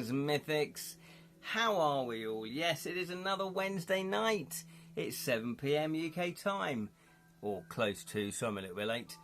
Mythics, how are we all? Yes, it is another Wednesday night. It's 7 PM UK time, or close to, so I'm a little bit late.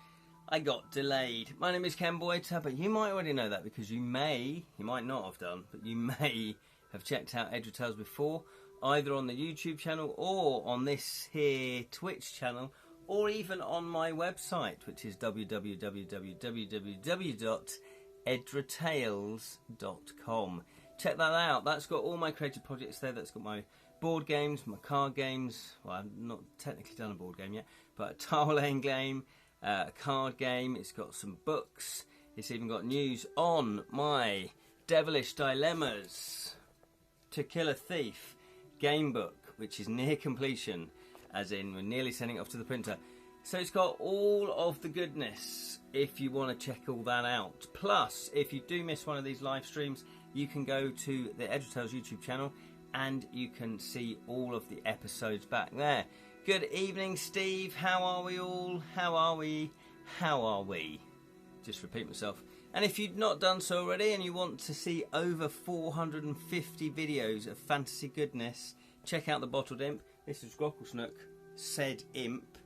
I got delayed. My name is Boyter, but you might already know that because you might not have done, but you may have checked out Edra Tales before, either on the YouTube channel or on this here Twitch channel, or even on my website, which is www.edratales.com. Check that out. That's got all my creative projects there. That's got my board games, my card games. Well, I've not technically done a board game yet, but a tile-laying game, a card game. It's got some books. It's even got news on my Devilish Dilemmas, To Kill a Thief, Gamebook, which is near completion, as in we're nearly sending it off to the printer. So it's got all of the goodness if you want to check all that out. Plus, if you do miss one of these live streams, you can go to the Edra Tales YouTube channel and you can see all of the episodes back there. Good evening, Steve. How are we all? How are we? How are we? Just repeat myself. And if you've not done so already and you want to see over 450 videos of fantasy goodness, check out the Bottled Imp. This is Grocklesnook, said imp.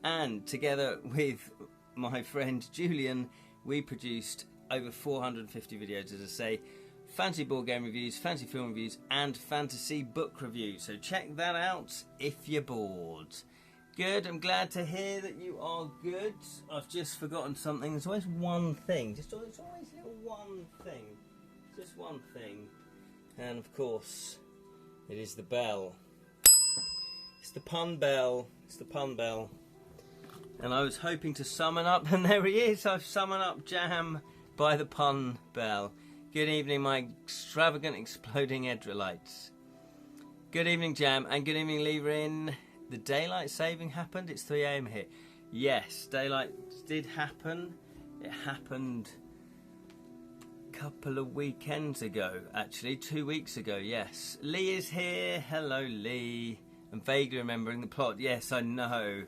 And together with my friend Julian, we produced over 450 videos, as I say, fantasy board game reviews, fantasy film reviews, and fantasy book reviews. So check that out if you're bored. Good, I'm glad to hear that you are good. I've just forgotten something. There's always one thing. There's always little one thing. Just one thing. And of course, it is the bell. It's the pun bell. It's the pun bell. And I was hoping to summon up, and there he is. I've summoned up Jam by the pun bell. Good evening, my extravagant exploding Edralites. Good evening, Jam, and good evening, Lowrie. The daylight saving happened. It's 3 AM here. Yes, daylight did happen. It happened a couple of weekends ago, actually 2 weeks ago. Yes, Lee is here. Hello, Lee. I'm vaguely remembering the plot. Yes, I know.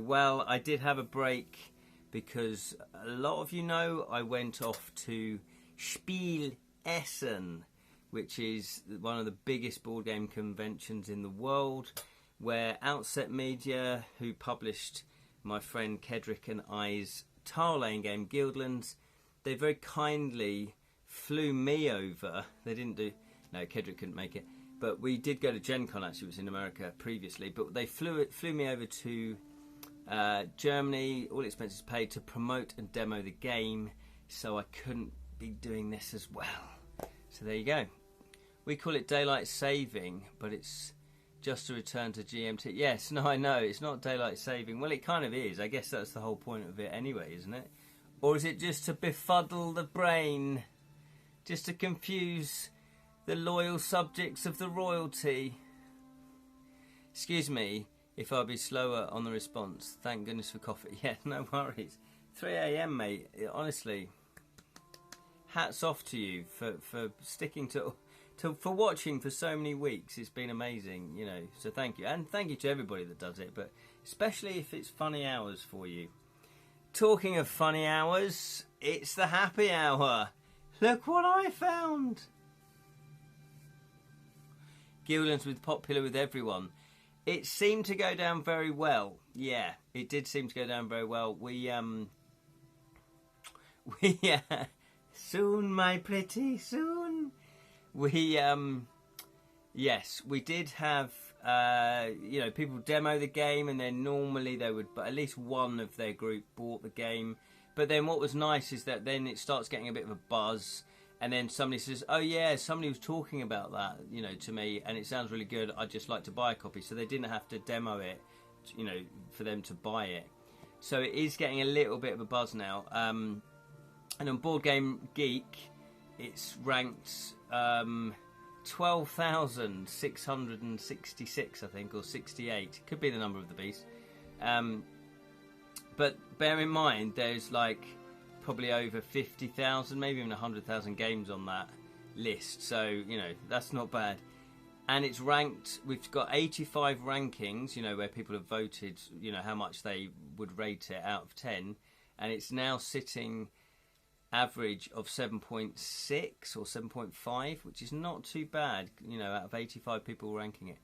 Well, I did have a break because a lot of you know I went off to Spiel Essen, which is one of the biggest board game conventions in the world, where Outset Media, who published my friend Kedrick and I's tile-laying game Guildlands, they very kindly flew me over. They didn't do... No, Kedrick couldn't make it. But we did go to Gen Con, actually. It was in America previously. But they flew me over to Germany, all expenses paid, to promote and demo the game. So I couldn't be doing this as well. So there you go. We call it daylight saving, but it's just a return to GMT. Yes, no, I know. It's not daylight saving. Well, it kind of is. I guess that's the whole point of it anyway, isn't it? Or is it just to befuddle the brain? Just to confuse the loyal subjects of the royalty? Excuse me if I'll be slower on the response. Thank goodness for coffee. Yeah, no worries. 3 AM, mate. Honestly, hats off to you for sticking for watching for so many weeks. It's been amazing, you know. So thank you, and thank you to everybody that does it, but especially if it's funny hours for you. Talking of funny hours, it's the happy hour. Look what I found. Guildlands was popular with everyone. It seemed to go down very well. Yeah, it did seem to go down very well. We soon, my pretty, soon. Yes, we did have, people demo the game, and then normally they would, but at least one of their group bought the game. But then what was nice is that then it starts getting a bit of a buzz. And then somebody says, oh yeah, somebody was talking about that, to me, and it sounds really good. I'd just like to buy a copy. So they didn't have to demo it, for them to buy it. So it is getting a little bit of a buzz now. And on Board Game Geek, it's ranked 12,666, I think, or 68. Could be the number of the beast. But bear in mind, there's probably over 50,000, maybe even 100,000 games on that list. So, that's not bad. And it's ranked, we've got 85 rankings, where people have voted, how much they would rate it out of 10. And it's now sitting average of 7.6 or 7.5, which is not too bad, you know, out of 85 people ranking it.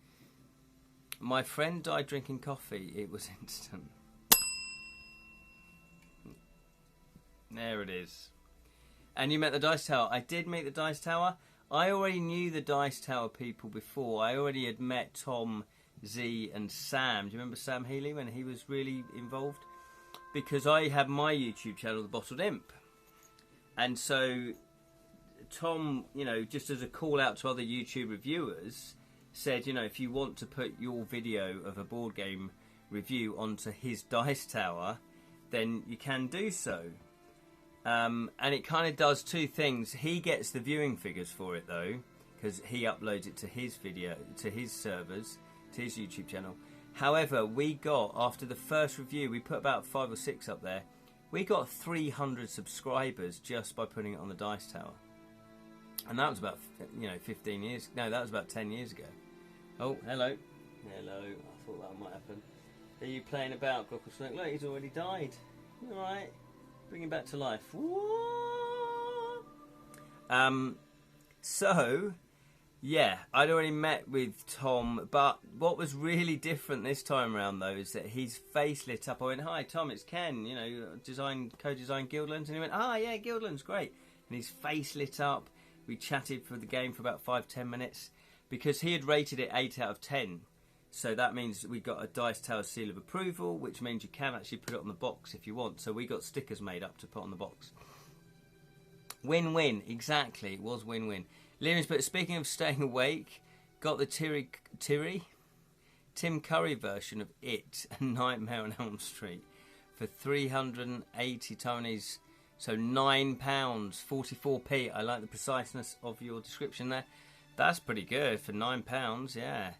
My friend died drinking coffee. It was instant. There it is. And you met the Dice Tower. I did meet the Dice Tower. I already knew the Dice Tower people before. I already had met Tom, Z and Sam. Do you remember Sam Healy when he was really involved? Because I had my YouTube channel, The Bottled Imp. And so Tom, you know, just as a call out to other YouTube reviewers, said, you know, if you want to put your video of a board game review onto his Dice Tower, then you can do so. And it kind of does two things. He gets the viewing figures for it, though, because he uploads it to his video, to his servers, to his YouTube channel. However, we got, after the first review, we put about 5 or 6 up there. We got 300 subscribers just by putting it on the Dice Tower. And that was about, you know, 15 years... No, that was about 10 years ago. Oh, hello. Hello. I thought that might happen. Are you playing about, Glocklesnook? Look, he's already died. Alright. Bring him back to life. What? So, yeah, I'd already met with Tom, but what was really different this time around, though, is that his face lit up. I went, hi, Tom, it's Ken, you know, co-designed Guildlands. And he went, yeah, Guildlands, great. And his face lit up. We chatted for the game for about 5-10 minutes because he had rated it 8 out of 10. So that means we got a Dice Tower seal of approval, which means you can actually put it on the box if you want. So we got stickers made up to put on the box. Win-win, exactly. It was win-win. Liam's, but speaking of staying awake, got the Tim Curry version of It, A Nightmare on Elm Street, for 380 Tonys. So £9, 44p. I like the preciseness of your description there. That's pretty good for £9, yeah.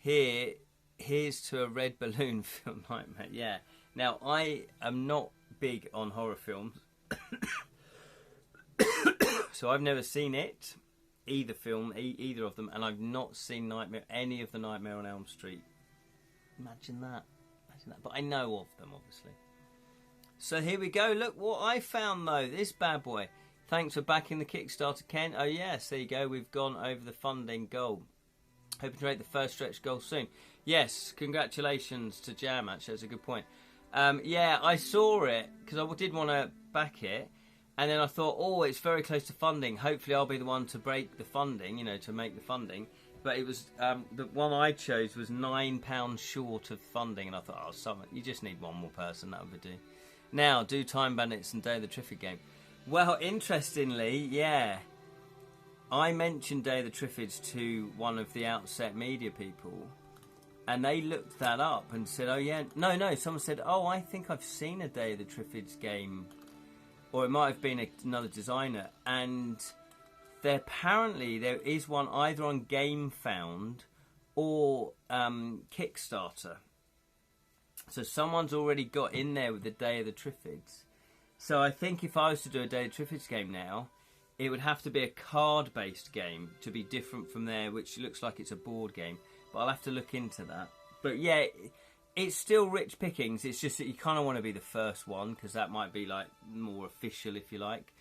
Here's to a red balloon film nightmare. Yeah. Now, I am not big on horror films. So I've never seen it, either film, either of them, and I've not seen any of the Nightmare on Elm Street. Imagine that. But I know of them, obviously. So here we go. Look what I found, though. This bad boy. Thanks for backing the Kickstarter, Ken. Oh, yes, there you go. We've gone over the funding goal. Hoping to make the first stretch goal soon. Yes, congratulations to Jam, actually. That's a good point. Yeah, I saw it because I did want to back it. And then I thought, oh, it's very close to funding. Hopefully I'll be the one to break the funding, you know, to make the funding. But it was, the one I chose was £9 short of funding. And I thought, oh, you just need one more person. That would do. Now, do Time Bandits and Day of the Triffids game. Well, interestingly, yeah. I mentioned Day of the Triffids to one of the Outset Media people, and they looked that up and said, oh, yeah. No, someone said, oh, I think I've seen a Day of the Triffids game, or it might have been another designer, and apparently there is one either on GameFound or Kickstarter. So someone's already got in there with the Day of the Triffids. So I think if I was to do a Day of the Triffids game now, it would have to be a card-based game to be different from there, which looks like it's a board game. But I'll have to look into that. But yeah, it's still rich pickings. It's just that you kind of want to be the first one, because that might be like more official, if you like.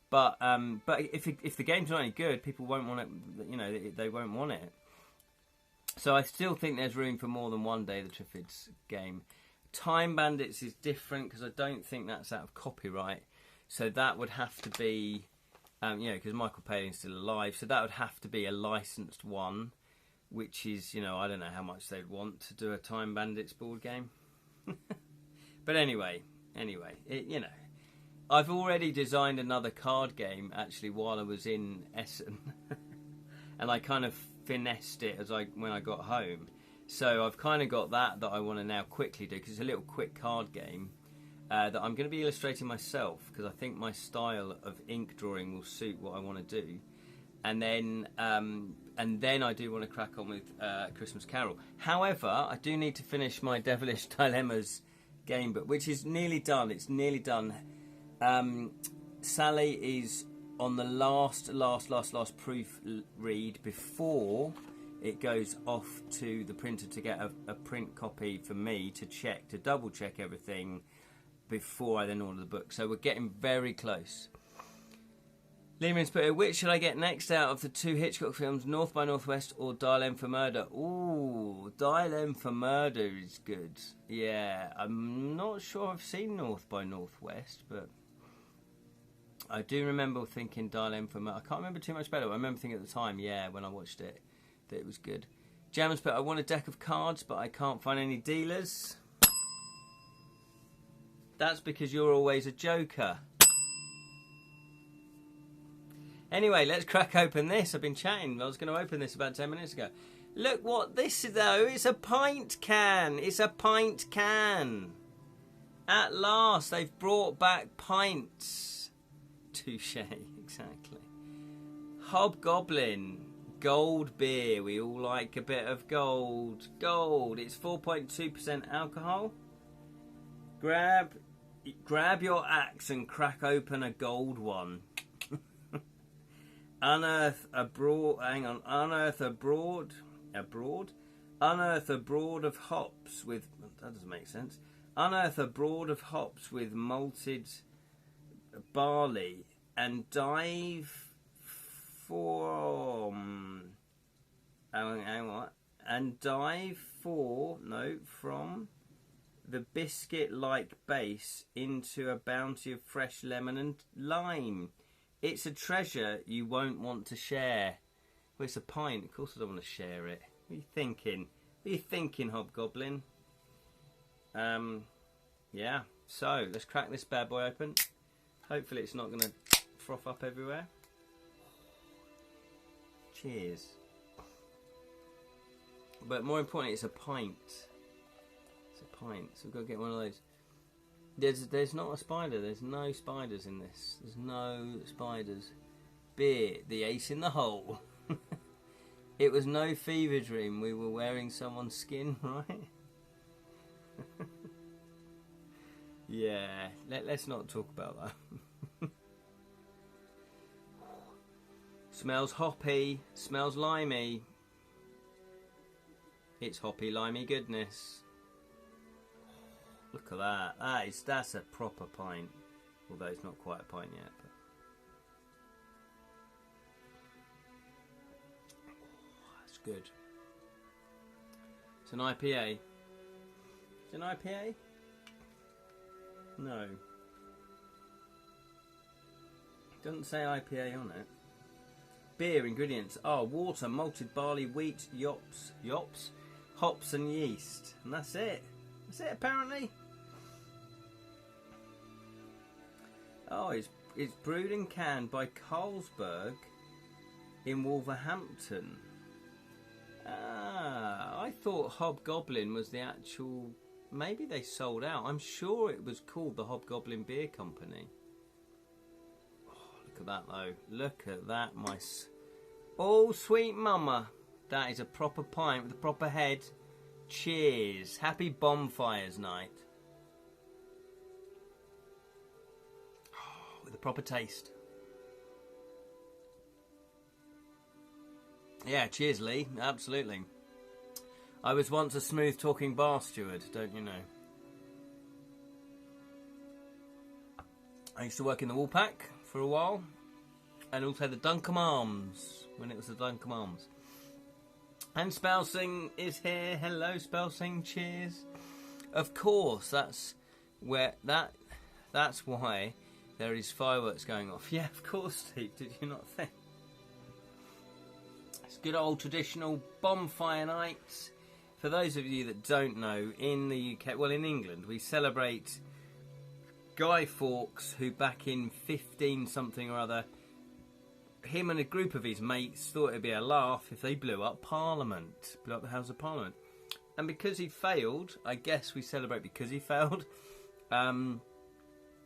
But if the game's not any good, people won't want it. You know, they won't want it. So I still think there's room for more than one Day of the Triffids game. Time Bandits is different because I don't think that's out of copyright. So that would have to be, you know, because Michael Palin's still alive. So that would have to be a licensed one, which is, you know, I don't know how much they'd want to do a Time Bandits board game. But anyway, you know, I've already designed another card game actually while I was in Essen, and I kind of finessed it when I got home. So I've kind of got that I want to now quickly do, because it's a little quick card game that I'm going to be illustrating myself, because I think my style of ink drawing will suit what I want to do. And then I do want to crack on with Christmas Carol. However, I do need to finish my Devilish Dilemmas Gamebook, which is nearly done. It's nearly done. Sally is on the last proofread before it goes off to the printer to get a print copy for me to double check everything before I then order the book. So we're getting very close. Lehman's put here, which should I get next out of the 2 Hitchcock films, North by Northwest or Dial M for Murder? Ooh, Dial M for Murder is good. Yeah, I'm not sure I've seen North by Northwest, but I do remember thinking Dial M for Murder. I can't remember too much better. I remember thinking at the time, yeah, when I watched it, that it was good. Jammer's put, I want a deck of cards, but I can't find any dealers. That's because you're always a joker. Anyway, let's crack open this. I've been chatting. I was going to open this about 10 minutes ago. Look what this is, though. It's a pint can. It's a pint can. At last, they've brought back pints. Touché, exactly. Hobgoblin. Gold beer. We all like a bit of gold. Gold. It's 4.2% alcohol. Grab your axe and crack open a gold one. Unearth a broad. Hang on. Unearth a broad. Unearth a broad of hops with. That doesn't make sense. Unearth a broad of hops with malted barley and dive for. Hang on. And dive for. No, from the biscuit-like base into a bounty of fresh lemon and lime. It's a treasure you won't want to share. Well, it's a pint. Of course I don't want to share it. What are you thinking? What are you thinking, Hobgoblin? Yeah. So, let's crack this bad boy open. Hopefully it's not going to froth up everywhere. Cheers. But more importantly, it's a pint. It's a pint. So we've got to get one of those. There's not a spider. There's no spiders in this. There's no spiders. Beer, the ace in the hole. It was no fever dream. We were wearing someone's skin, right? Yeah, let's not talk about that. Smells hoppy. Smells limey. It's hoppy, limey goodness. Look at that. That's a proper pint. Although it's not quite a pint yet. But... that's good. It's an IPA. It's an IPA? No. Doesn't say IPA on it. Beer ingredients are water, malted barley, wheat, hops and yeast. And that's it. That's it apparently. Oh, it's brewed and canned by Carlsberg in Wolverhampton. Ah, I thought Hobgoblin was the actual... maybe they sold out. I'm sure it was called the Hobgoblin Beer Company. Oh, look at that though. Look at that, oh, sweet mama. That is a proper pint with a proper head. Cheers. Happy bonfires night. Oh, with a proper taste. Yeah, cheers, Lee. Absolutely. I was once a smooth-talking bar steward, don't you know? I used to work in the Woolpack for a while, and also the Duncombe Arms, when it was the Duncombe Arms. And Spelsing is here. Hello, Spelsing. Cheers. Of course, that's why there is fireworks going off. Yeah, of course, Steve. Did you not think? It's good old traditional bonfire nights. For those of you that don't know, in the UK, well, in England, we celebrate Guy Fawkes, who back in 15 something or other, him and a group of his mates thought it'd be a laugh if they blew up Parliament, blew up the House of Parliament. And because he failed, I guess we celebrate because he failed.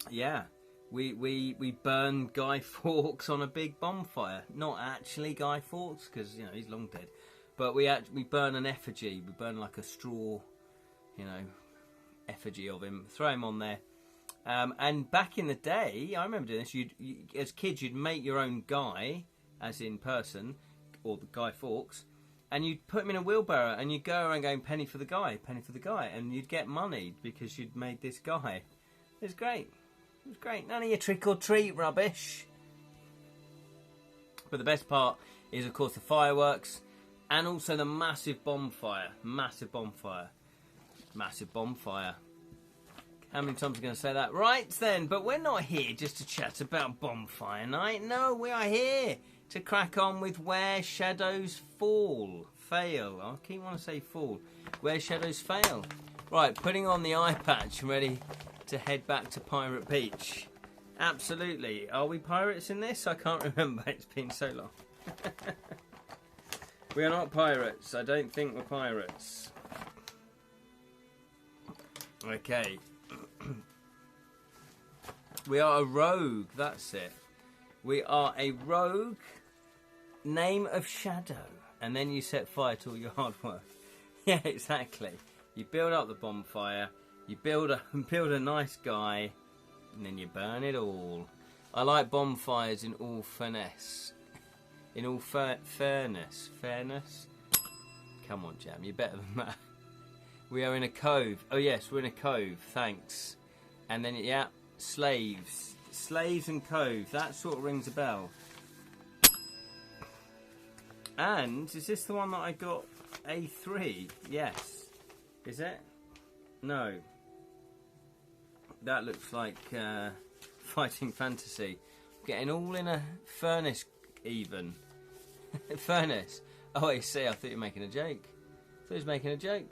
Yeah, we burn Guy Fawkes on a big bonfire. Not actually Guy Fawkes, because you know he's long dead. But we burn an effigy. We burn like a straw, effigy of him. Throw him on there. And back in the day, I remember doing this. As kids, you'd make your own guy, as in person, or the Guy Fawkes, and you'd put him in a wheelbarrow, and you'd go around going penny for the guy, and you'd get money because you'd made this guy. It was great. It was great. None of your trick or treat rubbish. But the best part is, of course, the fireworks and also the massive bonfire. Massive bonfire. Massive bonfire. How many times are we going to say that? Right then, but we're not here just to chat about bonfire night. No, we are here to crack on with Where Shadows Fall. Fail. I keep wanting to say fall. Where Shadows Fail. Right, putting on the eye patch, ready to head back to Pirate Beach. Absolutely. Are we pirates in this? I can't remember. It's been so long. We are not pirates. I don't think we're pirates. Okay. We are a rogue. That's it. We are a rogue. Name of Shadow. And then you set fire to all your hard work. Yeah, exactly. You build up the bonfire. You build a nice guy. And then you burn it all. I like bonfires in all finesse. In all fairness. Fairness? Come on, Jam. You're better than that. We are in a cove. Oh, yes, we're in a cove. Thanks. And then, yeah, slaves. Slaves and cove. That sort of rings a bell. And, is this the one that I got A3? Yes. Is it? No. That looks like Fighting Fantasy. Getting all in a furnace even. Furnace. Oh, I see. I thought you were making a joke. I thought he was making a joke.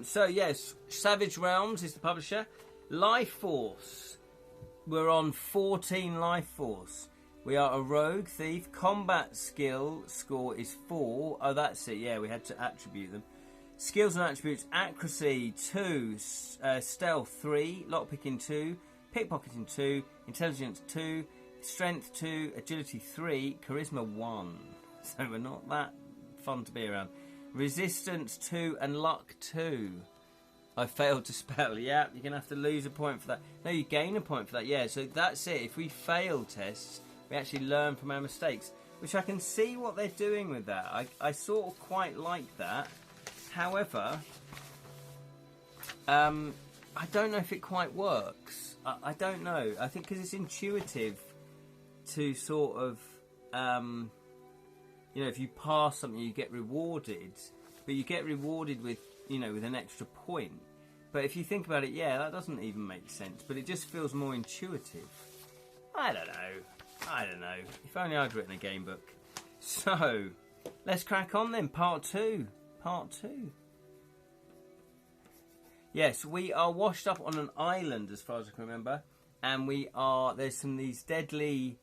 So, yes. Savage Realms is the publisher. Life Force. We're on 14 Life Force. We are a rogue thief. Combat skill score is 4. Oh, that's it. Yeah, we had to attribute them. Skills and attributes: accuracy 2, stealth 3, lockpicking 2, pickpocketing 2, intelligence 2, strength 2, agility 3, charisma 1. So we're not that fun to be around. Resistance 2 and luck 2. I failed to spell. Yeah, you're going to have to lose a point for that. No, you gain a point for that. Yeah, so that's it. If we fail tests, we actually learn from our mistakes, which I can see what they're doing with that. I sort of quite like that. However, I don't know if it quite works. I don't know. I think because it's intuitive to sort of, if you pass something, you get rewarded. But you get rewarded with, with an extra point. But if you think about it, yeah, that doesn't even make sense. But it just feels more intuitive. I don't know. If only I'd written a game book. So, let's crack on then. Part 2. Yes, we are washed up on an island, as far as I can remember, and there's these deadly,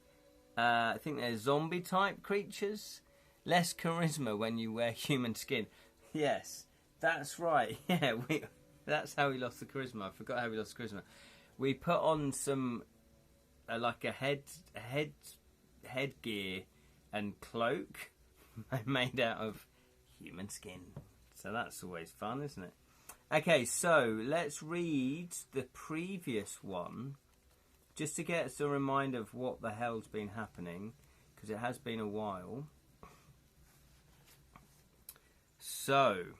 I think they're zombie-type creatures. Less charisma when you wear human skin. Yes, that's right. Yeah, that's how we lost the charisma. I forgot how we lost the charisma. We put on some, like a headgear and cloak made out of human skin. So that's always fun, isn't it? Okay, so let's read the previous one just to get us a reminder of what the hell's been happening, because it has been a while. So,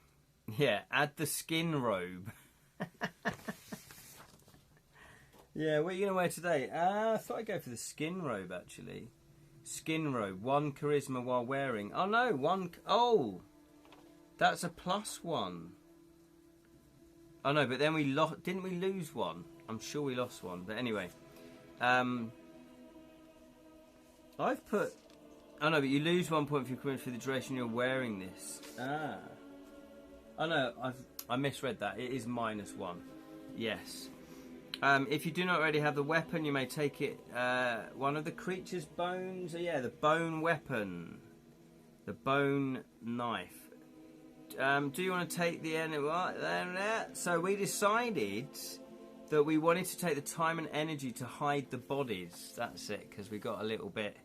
yeah, add the skin robe. Yeah, what are you going to wear today? I thought I'd go for the skin robe, actually. Skin robe, 1 charisma while wearing. Oh, no, 1... Oh! That's a +1. Oh no, but then we lost. Didn't we lose 1? I'm sure we lost 1. But anyway, I've put. Oh no, but you lose 1 point for your charisma for the duration you're wearing this. Ah. Oh no, I misread that. It is -1. Yes. If you do not already have the weapon, you may take it. One of the creature's bones. Yeah, the bone weapon, the bone knife. Do you want to take the enemy? So we decided that we wanted to take the time and energy to hide the bodies. That's it, because we got a little bit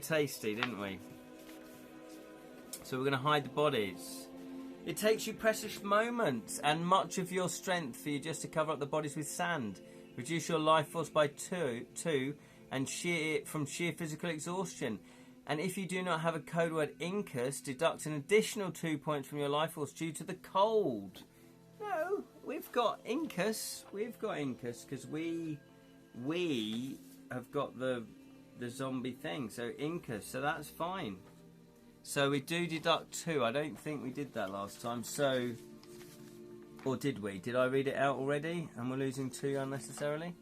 tasty, didn't we? So we're going to hide the bodies. It takes you precious moments and much of your strength for you just to cover up the bodies with sand. Reduce your life force by 2 and from sheer physical exhaustion. And if you do not have a code word Incus, deduct an additional 2 points from your life force due to the cold. No, we've got Incus. We've got Incus because we have got the the zombie thing. So Inca, so that's fine. So we do deduct 2. I don't think we did that last time. So, or did we? Did I read it out already? And we're losing 2 unnecessarily?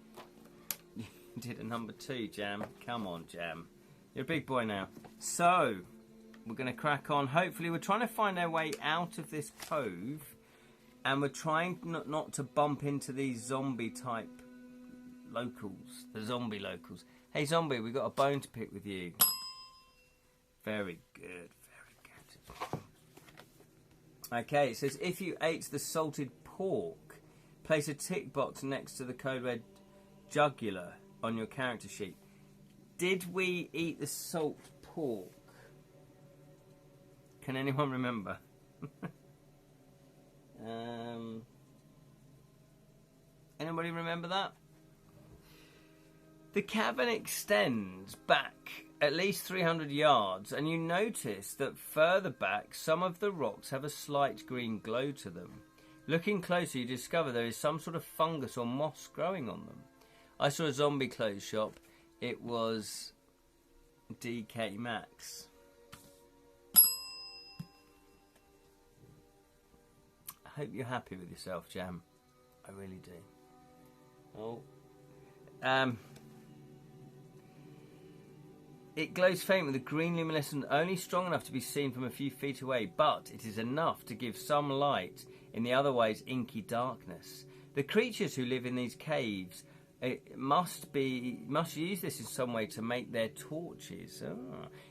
You did a number 2, Jam. Come on, Jam. You're a big boy now. So, we're going to crack on. Hopefully, we're trying to find our way out of this cove. And we're trying not to bump into these zombie-type locals. The zombie locals. Hey, zombie, we've got a bone to pick with you. Very good. Very good. Okay, it says, if you ate the salted pork, place a tick box next to the code red jugular on your character sheet. Did we eat the salt pork? Can anyone remember? Anybody remember that? The cavern extends back at least 300 yards, and you notice that further back some of the rocks have a slight green glow to them. Looking closer, you discover there is some sort of fungus or moss growing on them. I saw a zombie clothes shop. It was DK Maxx. I hope you're happy with yourself, Jam. I really do. Oh. It glows faint with a green luminescence only strong enough to be seen from a few feet away, but it is enough to give some light in the otherwise inky darkness. The creatures who live in these caves must use this in some way to make their torches.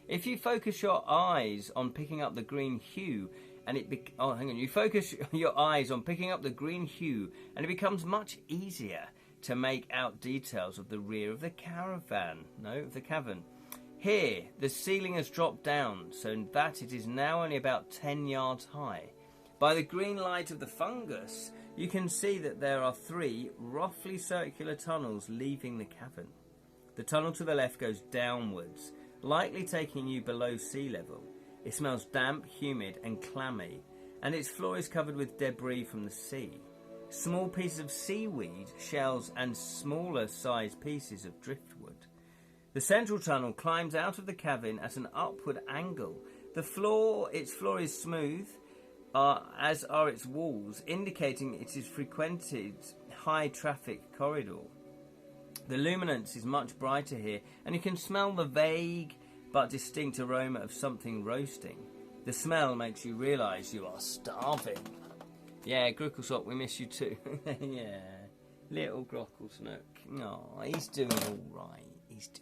If you focus your eyes on picking up the green hue, you focus your eyes on picking up the green hue, and it becomes much easier to make out details of the rear of the cavern. Here, the ceiling has dropped down, so that it is now only about 10 yards high. By the green light of the fungus, you can see that there are 3 roughly circular tunnels leaving the cavern. The tunnel to the left goes downwards, likely taking you below sea level. It smells damp, humid and clammy, and its floor is covered with debris from the sea. Small pieces of seaweed, shells and smaller sized pieces of driftwood. The central tunnel climbs out of the cavern at an upward angle. Its floor is smooth, as are its walls, indicating it is frequented high-traffic corridor. The luminance is much brighter here, and you can smell the vague but distinct aroma of something roasting. The smell makes you realise you are starving. Yeah, Gricklesop, we miss you too. Yeah, little Grocklesnook. No, he's doing all right.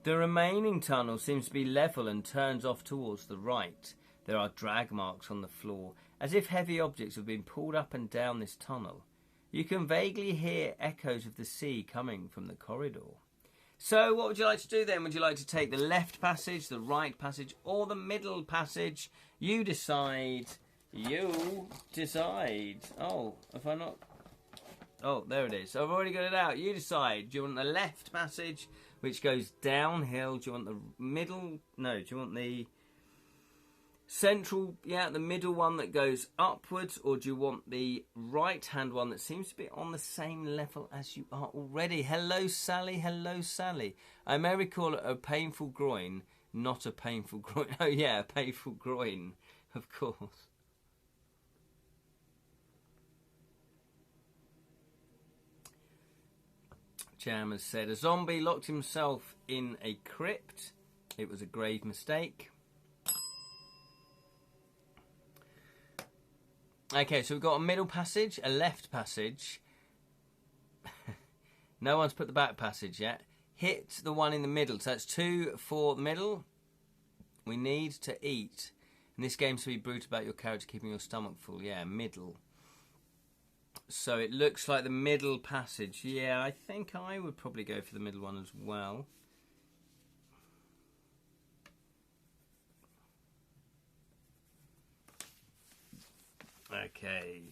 The remaining tunnel seems to be level and turns off towards the right. There are drag marks on the floor, as if heavy objects have been pulled up and down this tunnel. You can vaguely hear echoes of the sea coming from the corridor. So what would you like to do then? Would you like to take the left passage, the right passage, or the middle passage? You decide. You decide. Oh, have I not? Oh, there it is. I've already got it out. You decide. Do you want the left passage, which goes downhill? Do you want the middle? No, do you want the central, the middle one that goes upwards? Or do you want the right-hand one that seems to be on the same level as you are already? Hello, Sally. Hello, Sally. I may recall it a painful groin, not a painful groin. Oh, yeah, a painful groin, of course. Jam has said, a zombie locked himself in a crypt. It was a grave mistake. Okay, so we've got a middle passage, a left passage. No one's put the back passage yet. Hit the one in the middle. So that's 2 for the middle. We need to eat. In this game, to be brute about your character keeping your stomach full. Yeah, middle. So it looks like the middle passage. Yeah, I think I would probably go for the middle one as well. Okay.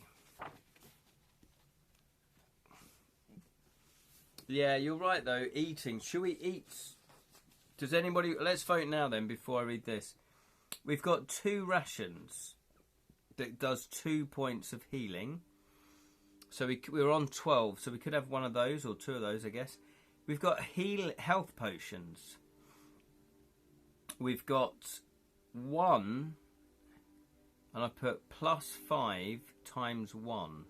Yeah, you're right though, eating. Should we eat? Does anybody... Let's vote now then before I read this. We've got 2 rations that does 2 points of healing. So we're on 12, so we could have one of those, or 2 of those, I guess. We've got health potions. We've got 1, and I put +5 times 1.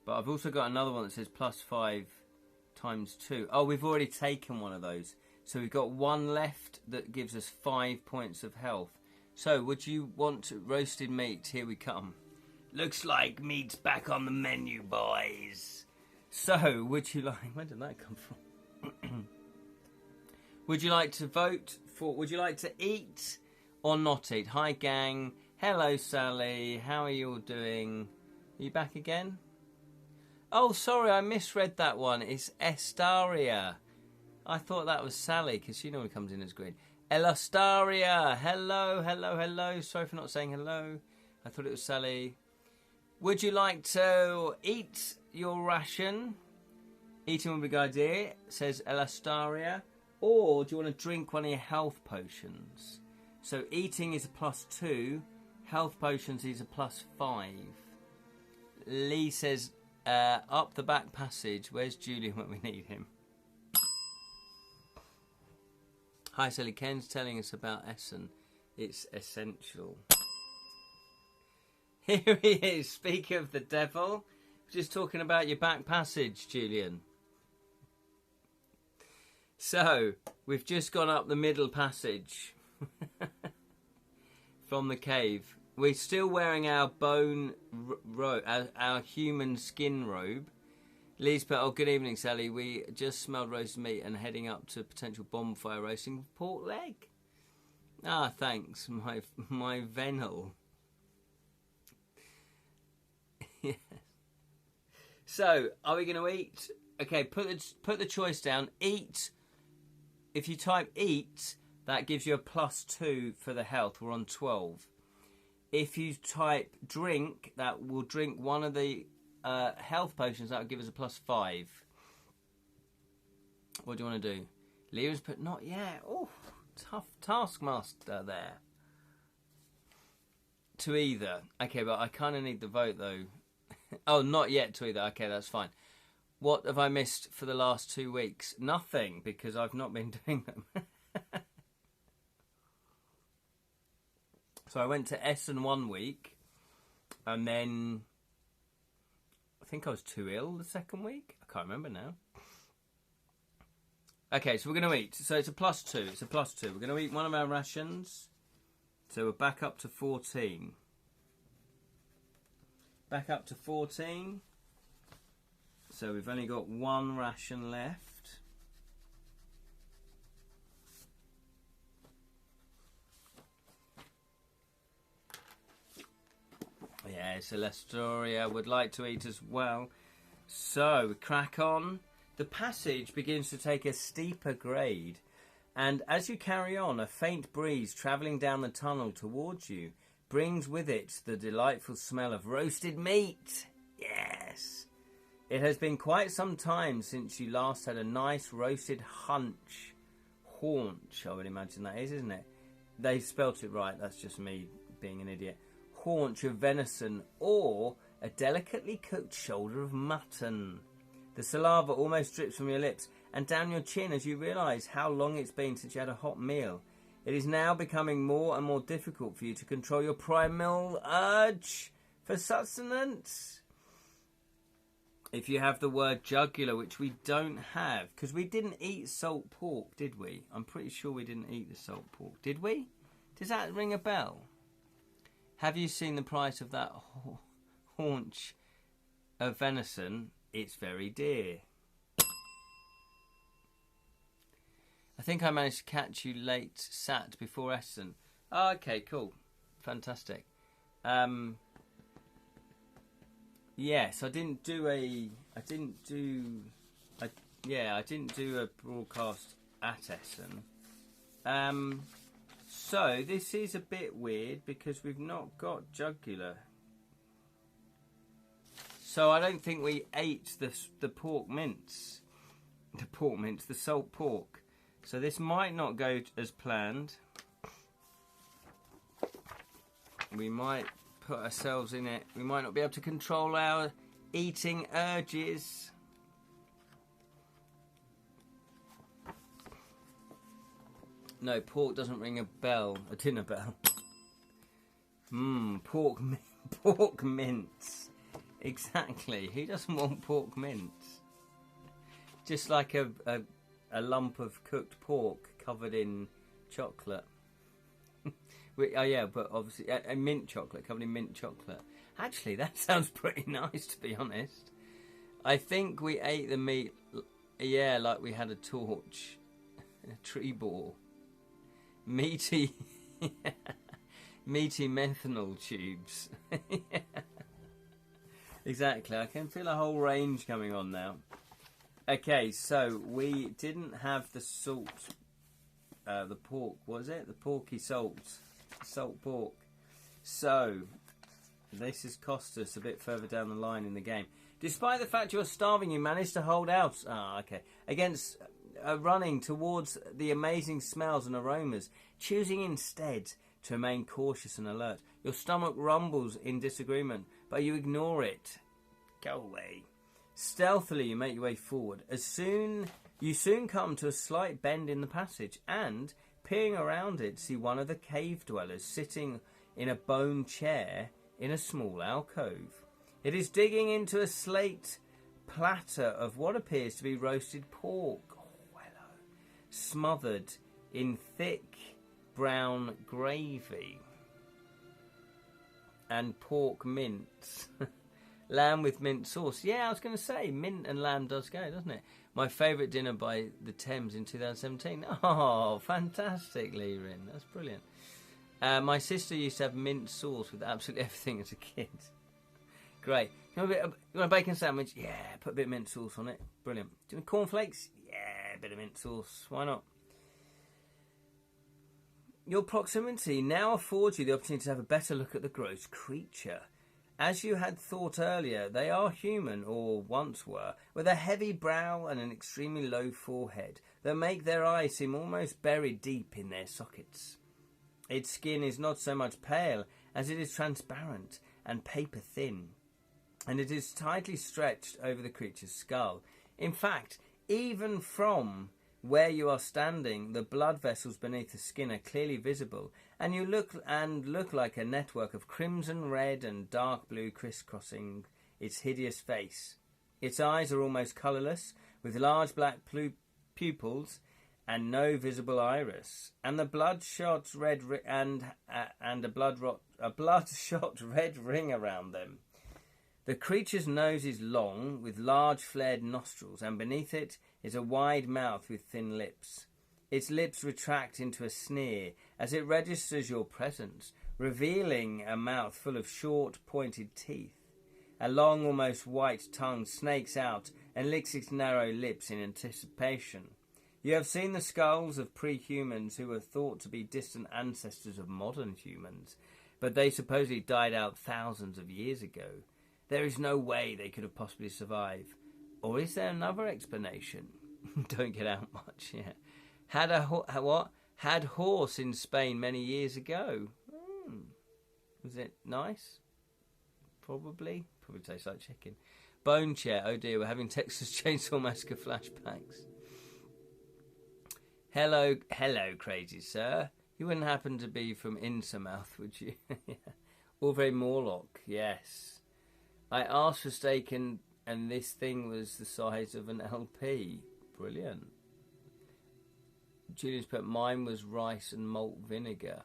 But I've also got another one that says +5 times 2. Oh, we've already taken one of those. So we've got 1 left that gives us 5 points of health. So, would you want roasted meat? Here we come. Looks like meat's back on the menu, boys. So, would you like... Where did that come from? Would you like to vote for... Would you like to eat or not eat? Hi, gang. Hello, Sally. How are you all doing? Are you back again? Oh, sorry, I misread that one. It's Estaria. I thought that was Sally, because she normally comes in as green. Elastaria, hello, hello, hello. Sorry for not saying hello. I thought it was Sally. Would you like to eat your ration? Eating would be a good idea, says Elastaria. Or do you want to drink one of your health potions? So eating is a +2. Health potions is a +5. Lee says, up the back passage. Where's Julian when we need him? Hi, Sally. Ken's telling us about Essen. It's essential. Here he is. Speaking of the devil, just talking about your back passage, Julian. So, we've just gone up the middle passage from the cave. We're still wearing our bone robe, our human skin robe. Lee's put, oh, good evening, Sally. We just smelled roasted meat and heading up to potential bonfire roasting pork leg. Ah, thanks, my venal. Yes. So, are we going to eat? Okay, put the choice down. Eat. If you type eat, that gives you a +2 for the health. We're on 12. If you type drink, that will drink one of the health potions. That will give us a +5. What do you want to do? Leo's put not yet. Oh, tough taskmaster there. To either. Okay, but I kind of need the vote though. Oh, not yet to either. Okay, that's fine. What have I missed for the last 2 weeks? Nothing, because I've not been doing them. So I went to Essen 1 week, and then I think I was too ill the second week. I can't remember now. Okay, so we're going to eat. So it's a +2. It's a +2. We're going to eat one of our rations. So we're back up to 14. Back up to 14. So we've only got 1 ration left. Yes, Elastoria would like to eat as well. So, crack on. The passage begins to take a steeper grade. And as you carry on, a faint breeze travelling down the tunnel towards you brings with it the delightful smell of roasted meat. Yes. It has been quite some time since you last had a nice roasted haunch, I would imagine that is, isn't it? They spelt it right, that's just me being an idiot. Haunch of venison, or a delicately cooked shoulder of mutton. The saliva almost drips from your lips and down your chin as you realise how long it's been since you had a hot meal. It is now becoming more and more difficult for you to control your primal urge for sustenance. If you have the word jugular, which we don't have, because we didn't eat salt pork, did we? I'm pretty sure we didn't eat the salt pork. Did we? Does that ring a bell? Have you seen the price of that haunch of venison? It's very dear. I think I managed to catch you late sat before Essen. Oh, okay, cool. Fantastic. Yes, I didn't do a broadcast at Essen. So this is a bit weird because we've not got jugular. So I don't think we ate the pork mince. The salt pork. So this might not go as planned. We might put ourselves in it. We might not be able to control our eating urges. No, pork doesn't ring a bell. A dinner bell. Pork mince. Exactly. Who doesn't want pork mince? Just like a lump of cooked pork covered in chocolate. Oh yeah, but obviously a mint chocolate, covered in mint chocolate. Actually, that sounds pretty nice, to be honest. I think we ate the meat, yeah, like we had a torch, a tree ball, meaty, meaty methanol tubes. Yeah. Exactly, I can feel a whole range coming on now. Okay, so we didn't have the salt, the pork, was it? The porky salt pork. So, this has cost us a bit further down the line in the game. Despite the fact you're starving, you managed to hold out, against running towards the amazing smells and aromas, choosing instead to remain cautious and alert. Your stomach rumbles in disagreement, but you ignore it. Go away. Stealthily, you make your way forward. You soon come to a slight bend in the passage, and, peering around it, see one of the cave dwellers sitting in a bone chair in a small alcove. It is digging into a slate platter of what appears to be roasted pork, smothered in thick brown gravy and pork mince. Lamb with mint sauce. Yeah, I was going to say, mint and lamb does go, doesn't it? My favourite dinner by the Thames in 2017. Oh, fantastic, Lowrie. That's brilliant. My sister used to have mint sauce with absolutely everything as a kid. Great. You want a bacon sandwich? Yeah, put a bit of mint sauce on it. Brilliant. Do you want cornflakes? Yeah, a bit of mint sauce. Why not? Your proximity now affords you the opportunity to have a better look at the gross creature. As you had thought earlier, they are human, or once were, with a heavy brow and an extremely low forehead that make their eyes seem almost buried deep in their sockets. Its skin is not so much pale as it is transparent and paper thin, and it is tightly stretched over the creature's skull. In fact, even from where you are standing, the blood vessels beneath the skin are clearly visible, and you look like a network of crimson red and dark blue crisscrossing its hideous face. Its eyes are almost colourless, with large black pupils and no visible iris, and the bloodshot red a bloodshot red ring around them. The creature's nose is long, with large flared nostrils, and beneath it is a wide mouth with thin lips. Its lips retract into a sneer as it registers your presence, revealing a mouth full of short, pointed teeth. A long, almost white tongue snakes out and licks its narrow lips in anticipation. You have seen the skulls of pre-humans who were thought to be distant ancestors of modern humans, but they supposedly died out thousands of years ago. There is no way they could have possibly survived. Or is there another explanation? Don't get out much, yeah. Had horse in Spain many years ago. Was it nice? Probably. Probably tastes like chicken. Bone chair. Oh dear, we're having Texas Chainsaw Massacre flashbacks. Hello, crazy sir. You wouldn't happen to be from Innsmouth, would you? Yeah. Or very Morlock, yes. I asked for steak and this thing was the size of an LP. Brilliant. Julian's put mine was rice and malt vinegar.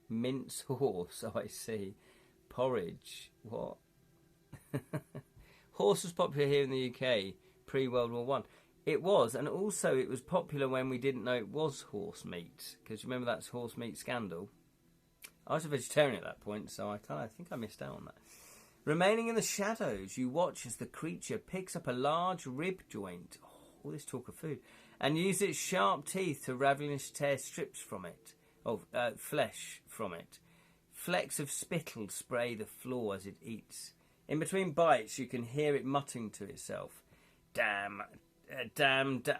Mince horse, oh I see. Porridge, what? Horse was popular here in the UK pre-World War One. It was, and also it was popular when we didn't know it was horse meat. Because you remember that horse meat scandal? I was a vegetarian at that point, so I think I missed out on that. Remaining in the shadows, you watch as the creature picks up a large rib joint, all this talk of food, and uses its sharp teeth to ravenously tear strips from it, of flesh from it. Flecks of spittle spray the floor as it eats. In between bites, you can hear it muttering to itself. Damn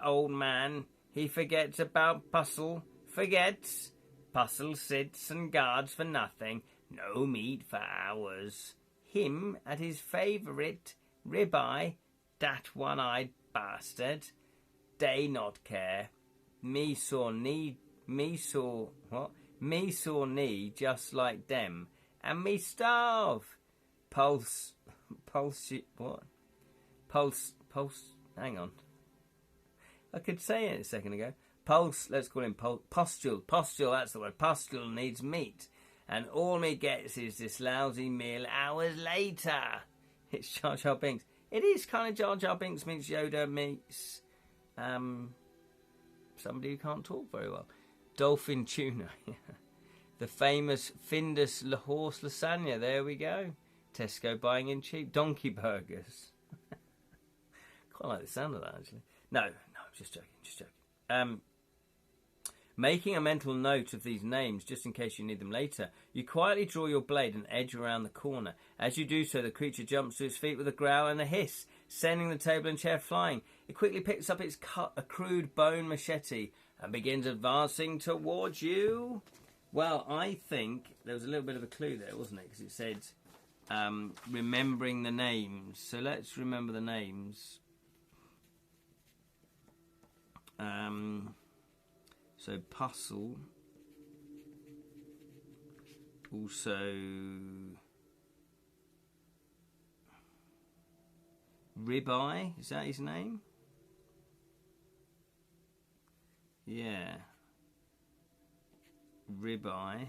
old man, he forgets about Puzzle, forgets. Puzzle sits and guards for nothing, no meat for hours. Him at his favourite ribeye, that one-eyed bastard. They not care. Me saw need Me saw what? Me saw knee just like them, and me starve. Pulse. What? Pulse. Hang on. I could say it a second ago. Pulse. Let's call him Pustule. Pustule. That's the word. Pustule needs meat, and all me gets is this lousy meal hours later. It's Jar Jar Binks. It is kind of Jar Jar Binks meets Yoda meets somebody who can't talk very well. Dolphin tuna. The famous Findus Horse lasagna. There we go. Tesco buying in cheap. Donkey burgers. Quite like the sound of that, actually. No, just joking. Making a mental note of these names, just in case you need them later. You quietly draw your blade and edge around the corner. As you do so, the creature jumps to its feet with a growl and a hiss, sending the table and chair flying. It quickly picks up its a crude bone machete and begins advancing towards you. Well, I think there was a little bit of a clue there, wasn't it? Because it said remembering the names. So let's remember the names. So Puzzle. Also Ribeye, is that his name? Yeah. Ribeye.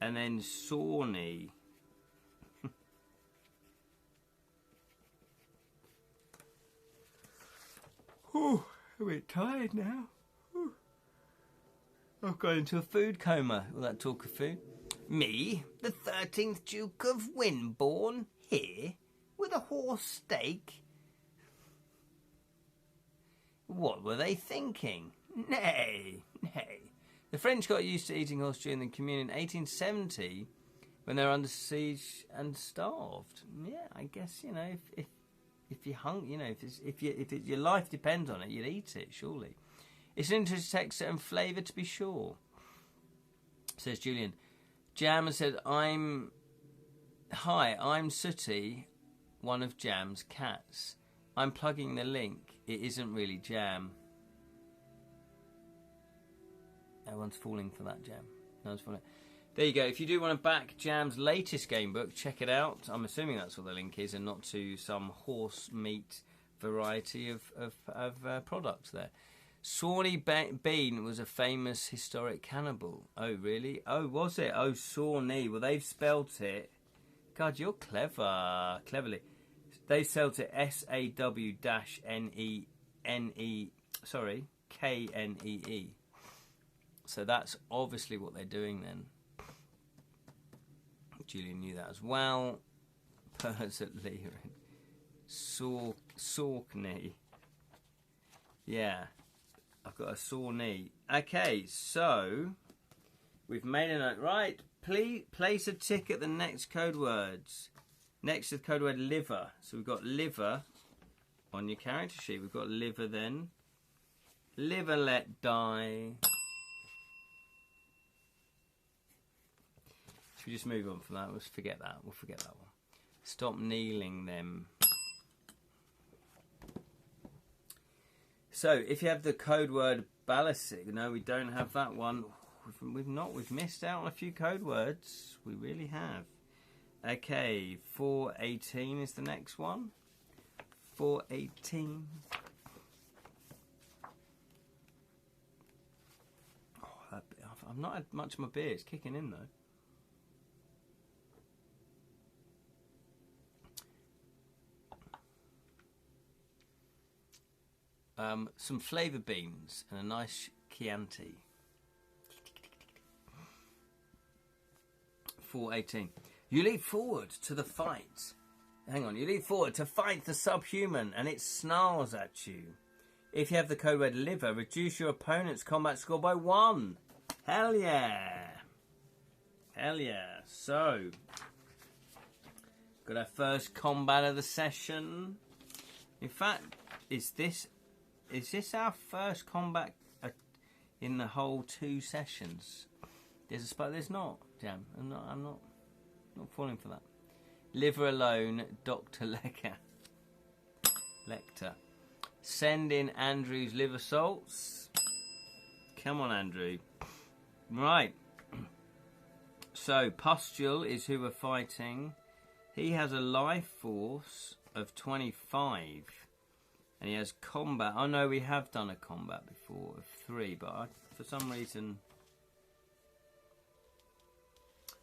And then Sawney. Oh, I'm a bit tired now. Ooh. I've got into a food coma. All that talk of food. Me, the 13th Duke of Winborne, here, with a horse steak? What were they thinking? Nay. The French got used to eating horse during the Commune in 1870 when they were under siege and starved. Yeah, I guess, you know, if you're hungry, you know, if your life depends on it, you'd eat it, surely. It's an interesting texture and flavour, to be sure. Says Julian. Jam has said, I'm Sooty, one of Jam's cats. I'm plugging the link. It isn't really Jam. No one's falling for that, Jam. No one's falling. There you go. If you do want to back Jam's latest game book, check it out. I'm assuming that's what the link is, and not to some horse meat variety of products there. Sawney Bean was a famous historic cannibal. Oh, really? Oh, was it? Oh, Sawney. Well, they've spelt it. God, you're clever. Cleverly. They spelt it SAW-NENE. Sorry, KNEE. So that's obviously what they're doing then. Julian knew that as well. Birds at Leering. Sauchney. Yeah. I've got a sore knee. Okay, so we've made a note. Right, please place a tick at the next code words. Next to the code word liver. So we've got liver on your character sheet. We've got liver then. Liver let die. Should we just move on from that? We'll forget that. We'll forget that one. Stop kneeling them. So, if you have the code word ballistic, no, we don't have that one. We've missed out on a few code words. We really have. Okay, 418 is the next one. 418. Oh, I've not had much of my beer. It's kicking in though. Some flavour beans and a nice Chianti. 418. You leap forward to the fight. Hang on. You leap forward to fight the subhuman and it snarls at you. If you have the code word liver, reduce your opponent's combat score by 1. Hell yeah. Hell yeah. So, got our first combat of the session. In fact, is this our first combat in the whole 2 sessions? There's not, Jam. I'm not falling for that. Liver alone, Dr. Lecter. Send in Andrew's liver salts. Come on, Andrew. Right. So, Pustule is who we're fighting. He has a life force of 25. And he has combat. Oh, no, we have done a combat before of 3. But for some reason...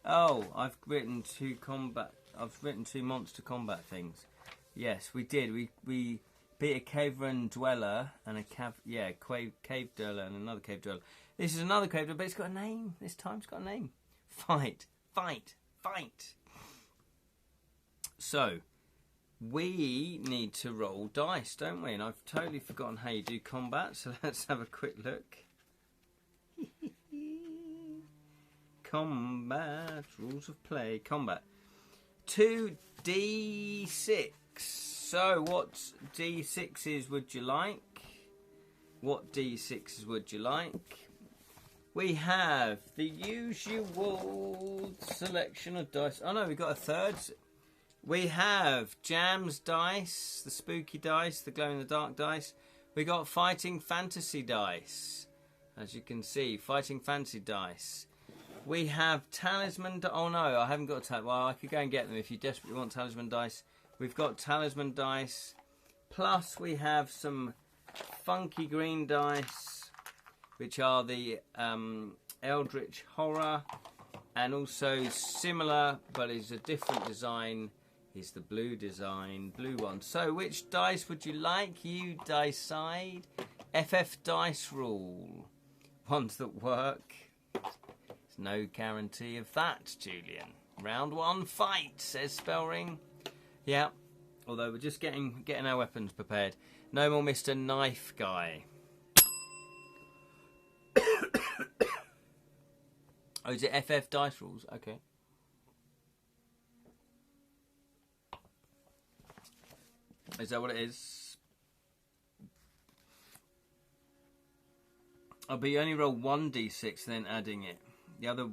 Oh, I've written 2 combat... I've written 2 monster combat things. Yes, we did. We beat a cavern dweller and a cave dweller and another cave dweller. This is another cave dweller, but it's got a name. This time it's got a name. Fight, fight, fight. So, we need to roll dice, don't we? And I've totally forgotten how you do combat, so let's have a quick look. Combat, rules of play, combat. 2d6. So, what d6s would you like? What d6s would you like? We have the usual selection of dice. Oh no, we got a third. We have Jam's dice, the spooky dice, the glow-in-the-dark dice. We got fighting fantasy dice. As you can see, fighting fantasy dice. We have talisman. Oh no, I haven't got a talisman. Well, I could go and get them if you desperately want talisman dice. We've got talisman dice. Plus, we have some funky green dice, which are the Eldritch Horror, and also similar, but is a different design, is the blue design, blue one. So, which dice would you like? You decide. FF dice rule. Ones that work. There's no guarantee of that, Julian. Round 1, fight, says Spellring. Yeah, although we're just getting our weapons prepared. No more Mr. Knife Guy. Oh, is it FF dice rules? Okay. Is that what it is? Oh, but you only roll 1d6 then adding it. The other...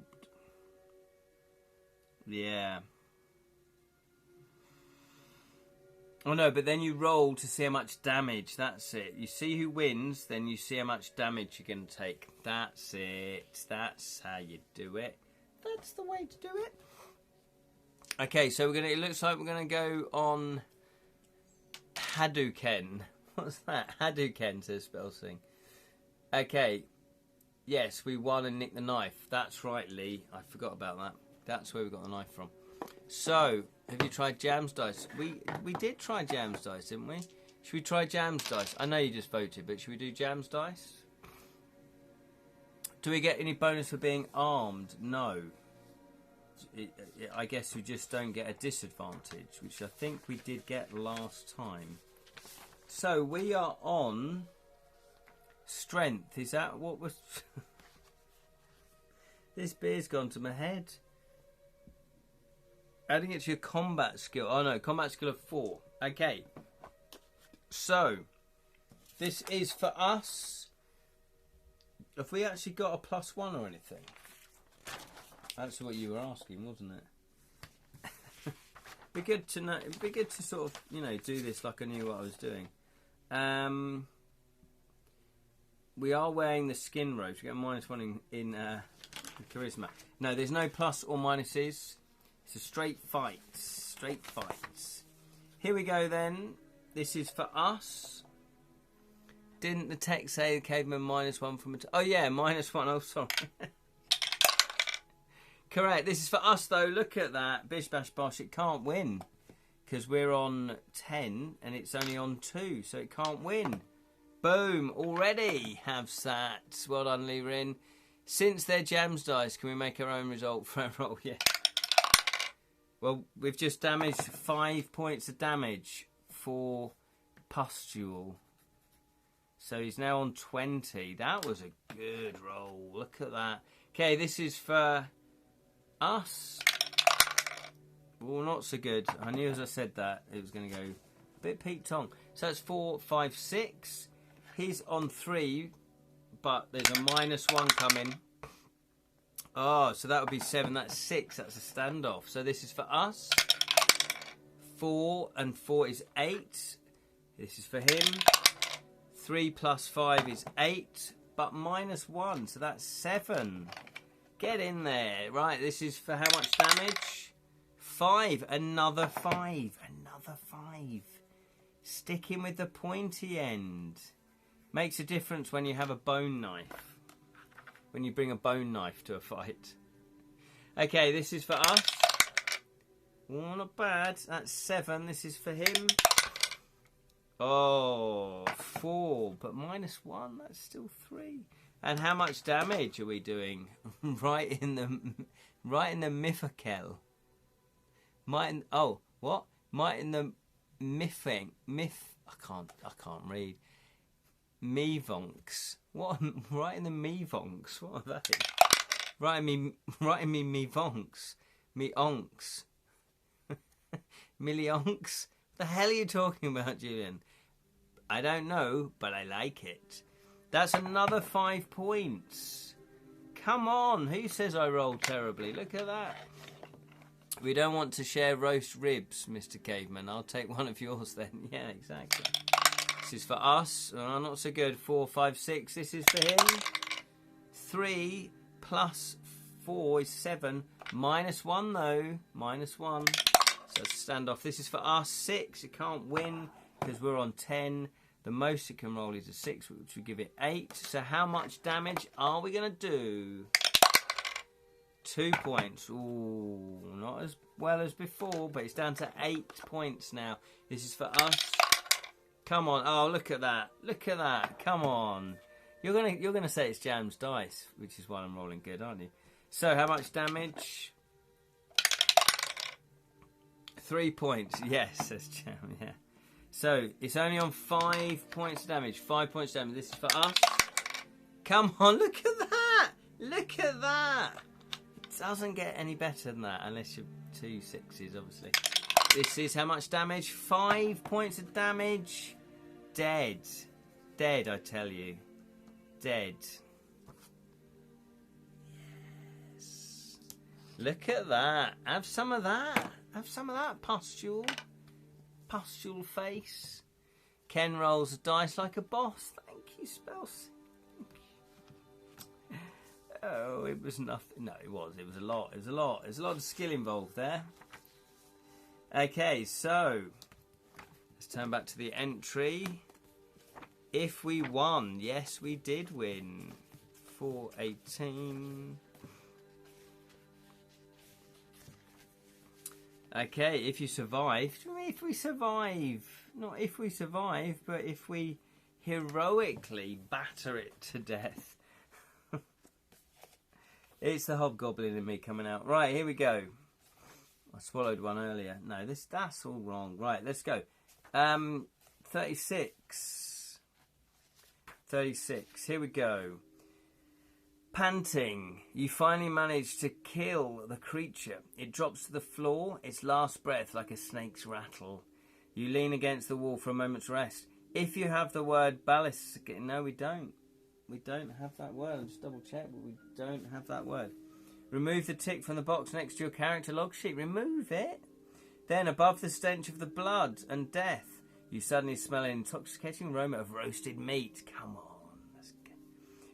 Yeah. Oh no, but then you roll to see how much damage. That's it. You see who wins, then you see how much damage you're going to take. That's it. That's how you do it. That's the way to do it. Okay, so it looks like we're going to go on Hadouken. What's that? Hadouken, says Spellsing. Okay. Yes, we won and nicked the knife. That's right, Lee. I forgot about that. That's where we got the knife from. So, have you tried Jam's dice? We did try Jam's dice, didn't we? Should we try Jam's dice? I know you just voted, but should we do Jam's dice? Do we get any bonus for being armed? No. I guess we just don't get a disadvantage, which I think we did get last time. So, we are on strength. Is that what was... This beer's gone to my head. Adding it to your combat skill. Oh no, combat skill of 4. Okay. So, this is for us. Have we actually got a +1 or anything? That's what you were asking, wasn't it? Be good to know. It'd be good to sort of, do this like I knew what I was doing. We are wearing the skin robes. We get -1 in charisma. No, there's no plus or minuses. It's a straight fight. Straight fights. Here we go then. This is for us. Didn't the text say the caveman -1 from... Oh yeah, -1. Oh, sorry. Correct. This is for us though. Look at that. Bish bash bosh. It can't win. Because we're on 10 and it's only on 2. So it can't win. Boom. Already have sat. Well done, Lowrie. Since they're Jam's dice, can we make our own result for our roll? Yeah. Well, we've just damaged 5 points of damage for Pustule. So he's now on 20. That was a good roll. Look at that. Okay, this is for us. Well, not so good. I knew as I said that it was going to go a bit Pete Tong. So that's 4, 5, 6. He's on 3, but there's a -1 coming. Oh, so that would be 7. That's 6. That's a standoff. So this is for us. 4 and 4 is 8. This is for him. 3 plus 5 is 8. but -1, so that's 7. Get in there. Right, this is for how much damage? 5. Another 5. Another 5. Sticking with the pointy end. Makes a difference when you have a bone knife. When you bring a bone knife to a fight. Okay, this is for us. Oh, not bad. That's 7. This is for him. Oh, 4. But -1, that's still 3. And how much damage are we doing? right in the mythical. What? Might in the I can't read. Mevonks. What? Right in the mevonks. What are they? Right in me mevonks. Me onks. Millionks. What the hell are you talking about, Julian? I don't know, but I like it. That's another 5 points. Come on, who says I roll terribly? Look at that. We don't want to share roast ribs, Mr. Caveman. I'll take one of yours then. Yeah, exactly. This is for us. Oh, not so good. 4, 5, 6. This is for him. 3 plus 4 is 7. -1 though. -1. So standoff. This is for us. 6. It can't win because we're on 10. The most it can roll is a 6, which would give it 8. So how much damage are we going to do? 2 points. Ooh, not as well as before, but it's down to 8 points now. This is for us. Come on. Oh, look at that. Look at that. Come on. You're gonna say it's Jam's dice, which is why I'm rolling good, aren't you? So how much damage? 3 points. Yes, says Jam, yeah. So, it's only on 5 points of damage. 5 points of damage. This is for us. Come on, look at that! Look at that! It doesn't get any better than that, unless you're 2 6s, obviously. This is how much damage? 5 points of damage. Dead. Dead, I tell you. Dead. Yes. Look at that. Have some of that. Have some of that, pustule. Pustule face. Ken rolls the dice like a boss. Thank you, Spells. Oh, it was nothing. No, it was. It was a lot. It was a lot. There's a lot of skill involved there. Okay, so let's turn back to the entry. If we won, yes, we did win. 418. Okay, if you survive. If we survive. Not if we survive, but if we heroically batter it to death. It's the hobgoblin in me coming out. Right, here we go. I swallowed one earlier. No, that's all wrong. Right, let's go. 36. 36. Here we go. Panting, you finally manage to kill the creature. It drops to the floor, its last breath like a snake's rattle. You lean against the wall for a moment's rest. If you have the word ballast... No, we don't. We don't have that word. I'll just double check, but we don't have that word. Remove the tick from the box next to your character log sheet. Remove it. Then, above the stench of the blood and death, you suddenly smell an intoxicating aroma of roasted meat. Come on.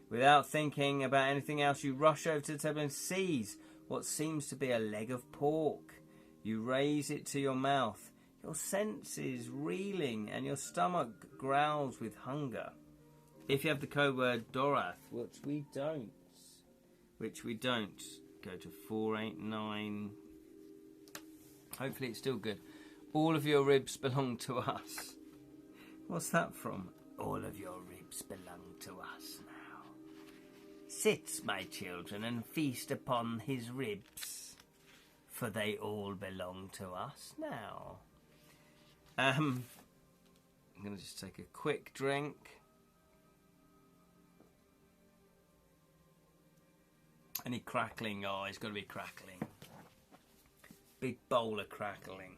Without thinking about anything else, you rush over to the table and seize what seems to be a leg of pork. You raise it to your mouth, your senses reeling, and your stomach growls with hunger. If you have the code word Dorath, which we don't, go to 489. Hopefully it's still good. All of your ribs belong to us. What's that from? All of your ribs belong to us now. Sit, my children, and feast upon his ribs, for they all belong to us now. I'm going to just take a quick drink. Any crackling? Oh, it's got to be crackling. Big bowl of crackling.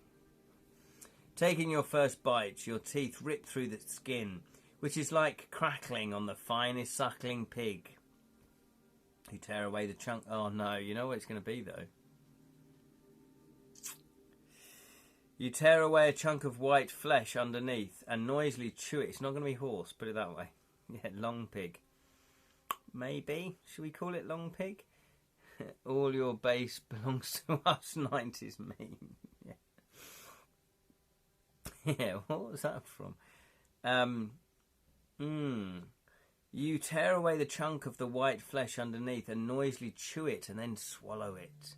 Taking your first bite, your teeth rip through the skin, which is like crackling on the finest suckling pig. You tear away the chunk. Oh no, you know what it's going to be though. You tear away a chunk of white flesh underneath and noisily chew it. It's not going to be horse, put it that way. Yeah, long pig. maybe. Should we call it long pig? All your base belongs to us, 90s meme. Yeah. Yeah, what was that from? You tear away the chunk of the white flesh underneath and noisily chew it and then swallow it.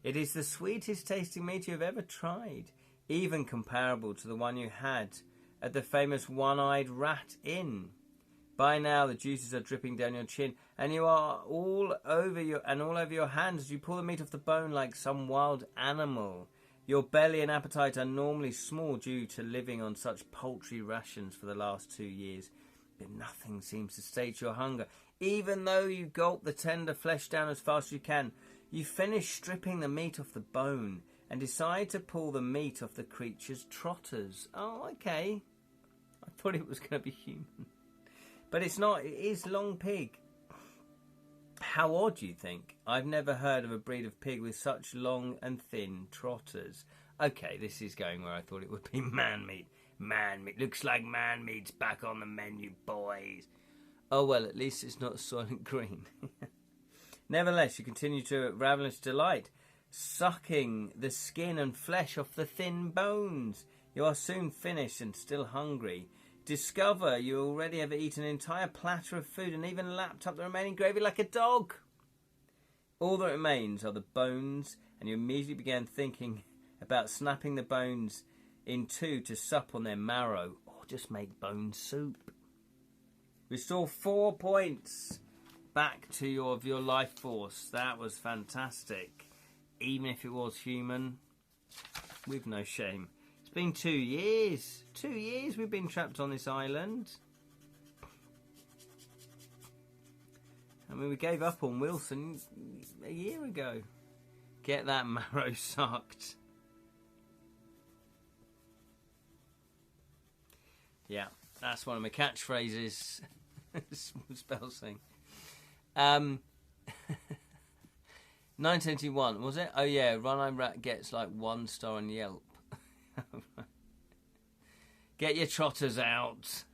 It is the sweetest tasting meat you have ever tried, even comparable to the one you had at the famous One-Eyed Rat Inn. By now the juices are dripping down your chin, and you are all over your hands as you pull the meat off the bone like some wild animal. Your belly and appetite are normally small due to living on such paltry rations for the last 2 years, but nothing seems to sate your hunger. Even though you gulp the tender flesh down as fast as you can, you finish stripping the meat off the bone and decide to pull the meat off the creature's trotters. Oh, okay. I thought it was going to be human. But it's not. It is long pig. How odd, you think? I've never heard of a breed of pig with such long and thin trotters. Okay, this is going where I thought it would be man meat. Man meat. Looks like man meat's back on the menu, boys. Oh, well, at least it's not Soylent Green. Nevertheless, you continue to ravenous delight, sucking the skin and flesh off the thin bones. You are soon finished and still hungry. Discover you already have eaten an entire platter of food and even lapped up the remaining gravy like a dog. All that remains are the bones, and you immediately began thinking about snapping the bones in two to sup on their marrow, or just make bone soup. Restore 4 points back to your life force. That was fantastic. Even if it was human, with no shame. It's been 2 years. 2 years we've been trapped on this island. I mean, we gave up on Wilson a year ago. Get that marrow sucked. Yeah, that's one of my catchphrases. Spell thing. 1981, was it? Oh yeah, One-Eyed Rat gets like 1 star on Yelp. Get your trotters out.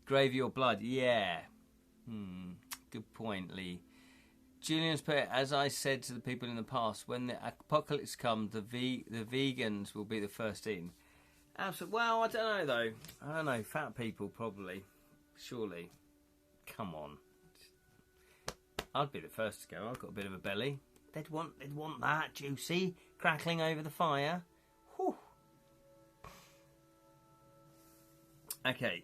Gravy or blood? Yeah. Good point, Lee. Julian's put, as I said to the people in the past, when the apocalypse comes, the vegans will be the first in. Absolutely. Well, I don't know though. I don't know. Fat people probably. Surely. Come on. I'd be the first to go. I've got a bit of a belly. They'd want that juicy, crackling over the fire. Whew. Okay,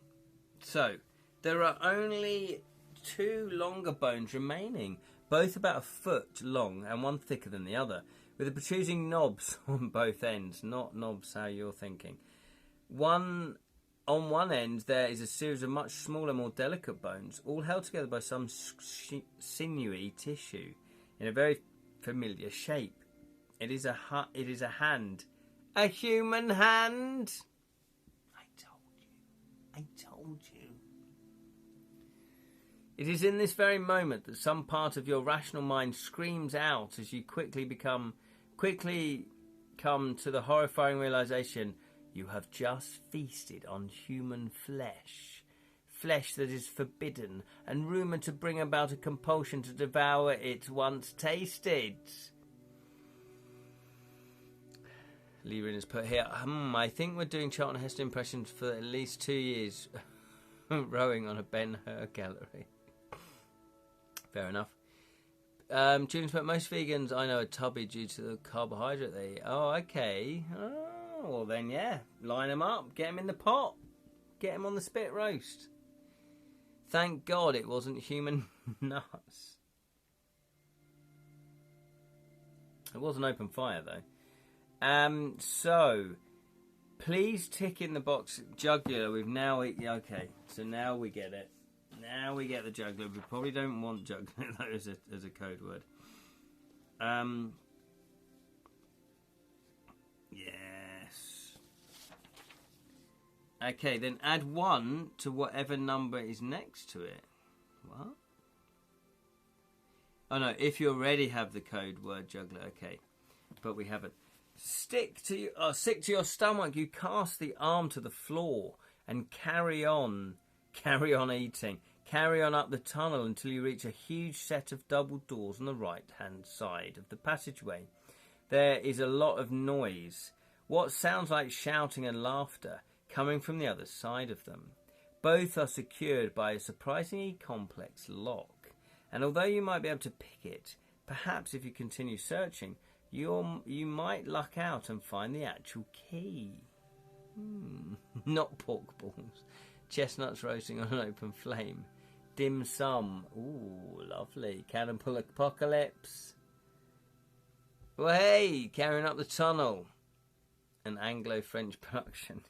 so there are only 2 longer bones remaining, both about a foot long and one thicker than the other, with the protruding knobs on both ends. Not knobs how you're thinking. On one end there is a series of much smaller, more delicate bones, all held together by some sinewy tissue in a very familiar shape. It is a hand. A human hand! I told you. It is in this very moment that some part of your rational mind screams out as you quickly come to the horrifying realization you have just feasted on human flesh. Flesh that is forbidden and rumoured to bring about a compulsion to devour it once tasted. Lowrie has put here, I think we're doing Charlton Heston impressions for at least 2 years, rowing on a Ben-Hur gallery. Fair enough. Julian's put, most vegans I know are tubby due to the carbohydrate they eat. Oh, okay. Oh, well then, yeah. Line them up. Get them in the pot. Get them on the spit roast. Thank God it wasn't human nuts. It was an open fire, though. So, please tick in the box jugular. We've now... Okay, so now we get it. Now we get the jugular. We probably don't want jugular, though, as a code word. Yes. Okay, then add 1 to whatever number is next to it. What? Oh, no, if you already have the code word jugular. Okay, but we haven't. Sick to your stomach, you cast the arm to the floor and carry on eating. Carry on up the tunnel until you reach a huge set of double doors on the right-hand side of the passageway. There is a lot of noise, what sounds like shouting and laughter, coming from the other side of them. Both are secured by a surprisingly complex lock, and although you might be able to pick it, perhaps if you continue searching, you might luck out and find the actual key. Not pork balls. Chestnuts roasting on an open flame. Dim sum. Ooh, lovely. Cannibal apocalypse. Well, hey, carrying up the tunnel. An Anglo-French production.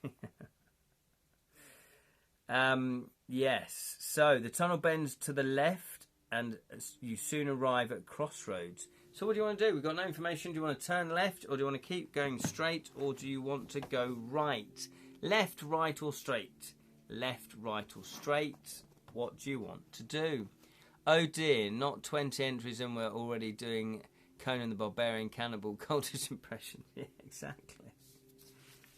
Yes. So the tunnel bends to the left, and you soon arrive at crossroads. So what do you want to do? We've got no information. Do you want to turn left, or do you want to keep going straight, or do you want to go right? Left, right, or straight? Left, right, or straight? What do you want to do? Oh dear, not 20 entries and we're already doing Conan the Barbarian Cannibal Cultist impression. Yeah, exactly.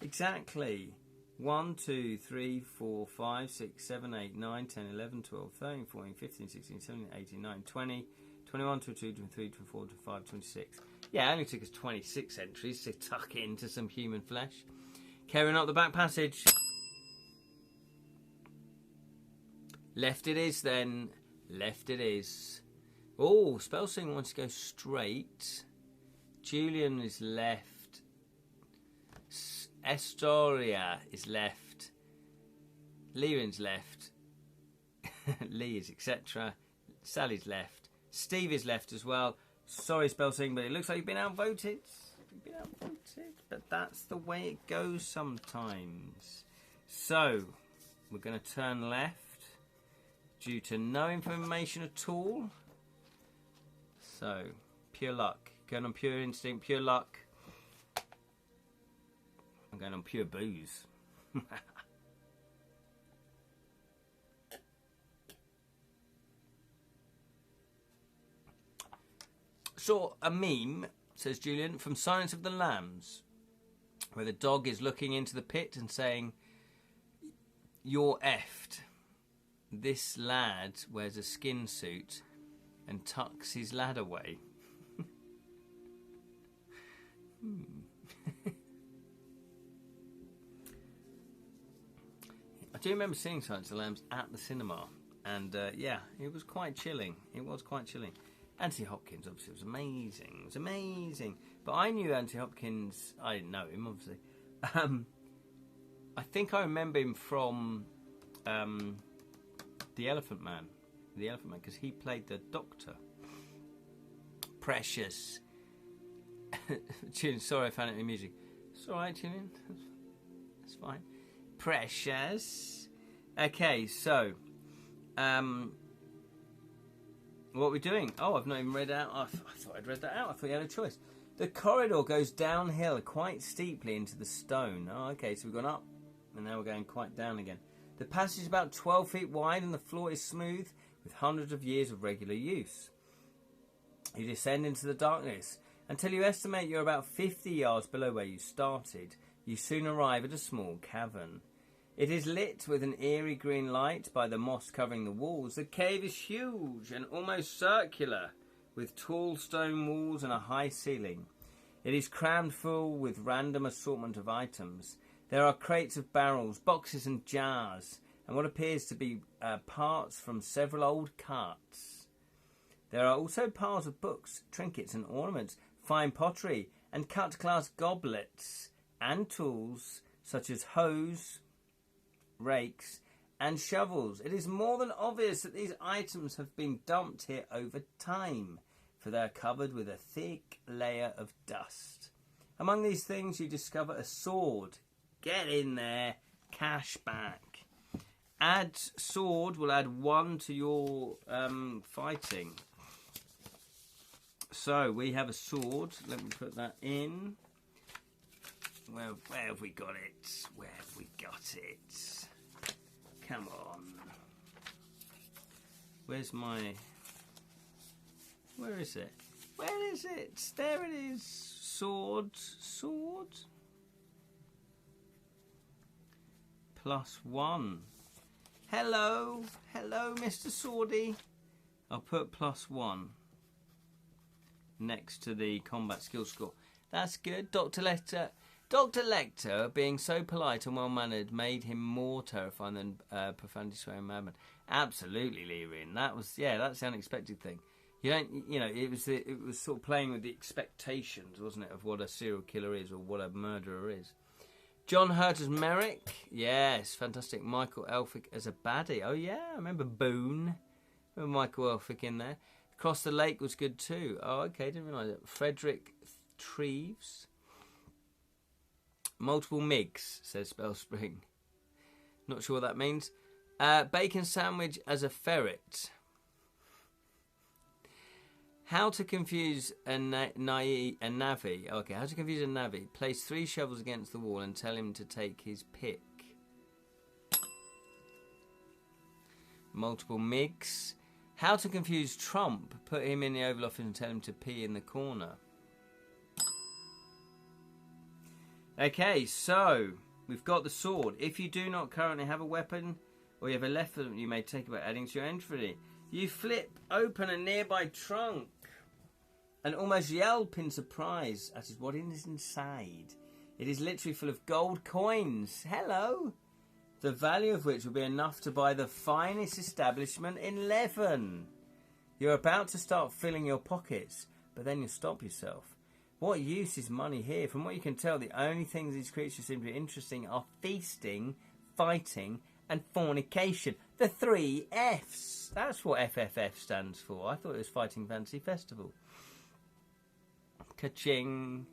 Exactly. 1, 2, 3, 4, 5, 6, 7, 8, 9, 10, 11, 12, 13, 14, 15, 16, 17, 18, 19, 20, 21, 22, 23, 24, 25, 26. Yeah, it only took us 26 entries to tuck into some human flesh. Carrying up the back passage. Left it is then. Left it is. Oh, Spellsing wants to go straight. Julian is left. Astoria is left. Leon's left. Lee is etc. Sally's left. Steve is left as well. Sorry, Spellsing, but it looks like you've been outvoted. You've been outvoted. But that's the way it goes sometimes. So, we're going to turn left. Due to no information at all. So, pure luck. Going on pure instinct, pure luck. I'm going on pure booze. Saw a meme, says Julian, from Silence of the Lambs, where the dog is looking into the pit and saying, "You're effed." This lad wears a skin suit and tucks his lad away. I do remember seeing Silence of the Lambs at the cinema, and yeah, it was quite chilling. It was quite chilling. Anthony Hopkins, obviously, was amazing. It was amazing. But I knew Anthony Hopkins. I didn't know him, obviously. I think I remember him from The Elephant Man. The Elephant Man, because he played the Doctor. Precious. Julian, sorry I found it in music. It's alright, Julian. That's fine. Precious. Okay, so what are we doing? Oh, I've not even read out. I thought I'd read that out. I thought you had a choice. The corridor goes downhill quite steeply into the stone. Oh, okay, so we've gone up, and now we're going quite down again. The passage is about 12 feet wide, and the floor is smooth with hundreds of years of regular use. You descend into the darkness until you estimate you're about 50 yards below where you started. You soon arrive at a small cavern. It is lit with an eerie green light by the moss covering the walls. The cave is huge and almost circular, with tall stone walls and a high ceiling. It is crammed full with random assortment of items. There are crates of barrels, boxes and jars, and what appears to be parts from several old carts. There are also piles of books, trinkets and ornaments, fine pottery, and cut-glass goblets, and tools such as hoes, rakes, and shovels. It is more than obvious that these items have been dumped here over time, for they are covered with a thick layer of dust. Among these things you discover a sword. Get in there. Cash back. Add sword will add 1 to your fighting. So we have a sword. Let me put that in. Where have we got it? Where have we got it? Come on. Where's my... Where is it? Where is it? There it is. Sword. Sword. +1. Hello, Mr. Swordy. I'll put +1 next to the combat skill score. That's good. Dr. Lecter, being so polite and well-mannered, made him more terrifying than profanity swearing madman. Absolutely, Lowrie. That's the unexpected thing. It was sort of playing with the expectations, wasn't it, of what a serial killer is or what a murderer is. John Hurt as Merrick. Yes, fantastic. Michael Elphick as a baddie. Oh, yeah, I remember Boone. Remember Michael Elphick in there. Across the Lake was good too. Oh, okay, didn't realise it. Frederick Treves. Multiple MIGs, says Spellspring. Not sure what that means. Bacon Sandwich as a ferret. How to confuse a navvy. Okay, how to confuse a navvy. Place 3 shovels against the wall and tell him to take his pick. Multiple MIGs. How to confuse Trump. Put him in the Oval Office and tell him to pee in the corner. Okay, so we've got the sword. If you do not currently have a weapon, or you have a left foot, you may take it by adding to your entry. You flip open a nearby trunk and almost yelp in surprise at what is inside. It is literally full of gold coins. Hello! The value of which will be enough to buy the finest establishment in Leven. You're about to start filling your pockets, but then you stop yourself. What use is money here? From what you can tell, the only things these creatures seem to be interesting are feasting, fighting, and fornication. The 3 Fs. That's what FFF stands for. I thought it was Fighting Fantasy Festival. Ka-ching.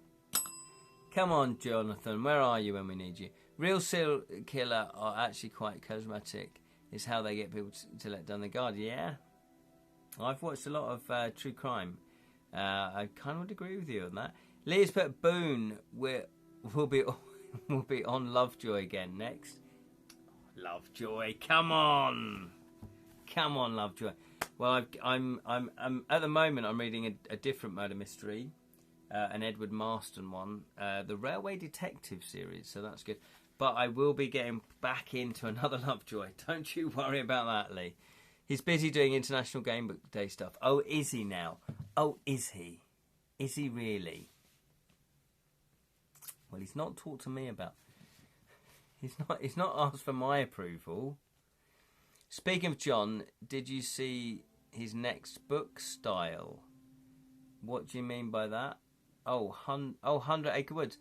Come on, Jonathan. Where are you when we need you? Real serial killer are actually quite charismatic. It's how they get people to let down the guard. Yeah. I've watched a lot of true crime. I kind of would agree with you on that. Leah's put Boone will be on Lovejoy again next. Lovejoy, come on, Lovejoy. Well, I'm at the moment I'm reading a different murder mystery, an Edward Marston one, the Railway Detective series. So that's good. But I will be getting back into another Lovejoy. Don't you worry about that, Lee. He's busy doing International Gamebook Day stuff. Oh, is he now? Oh, is he? Is he really? Well, he's not talked to me about. He's not asked for my approval. Speaking of John, did you see his next book style? What do you mean by that? 100 Acre Woods.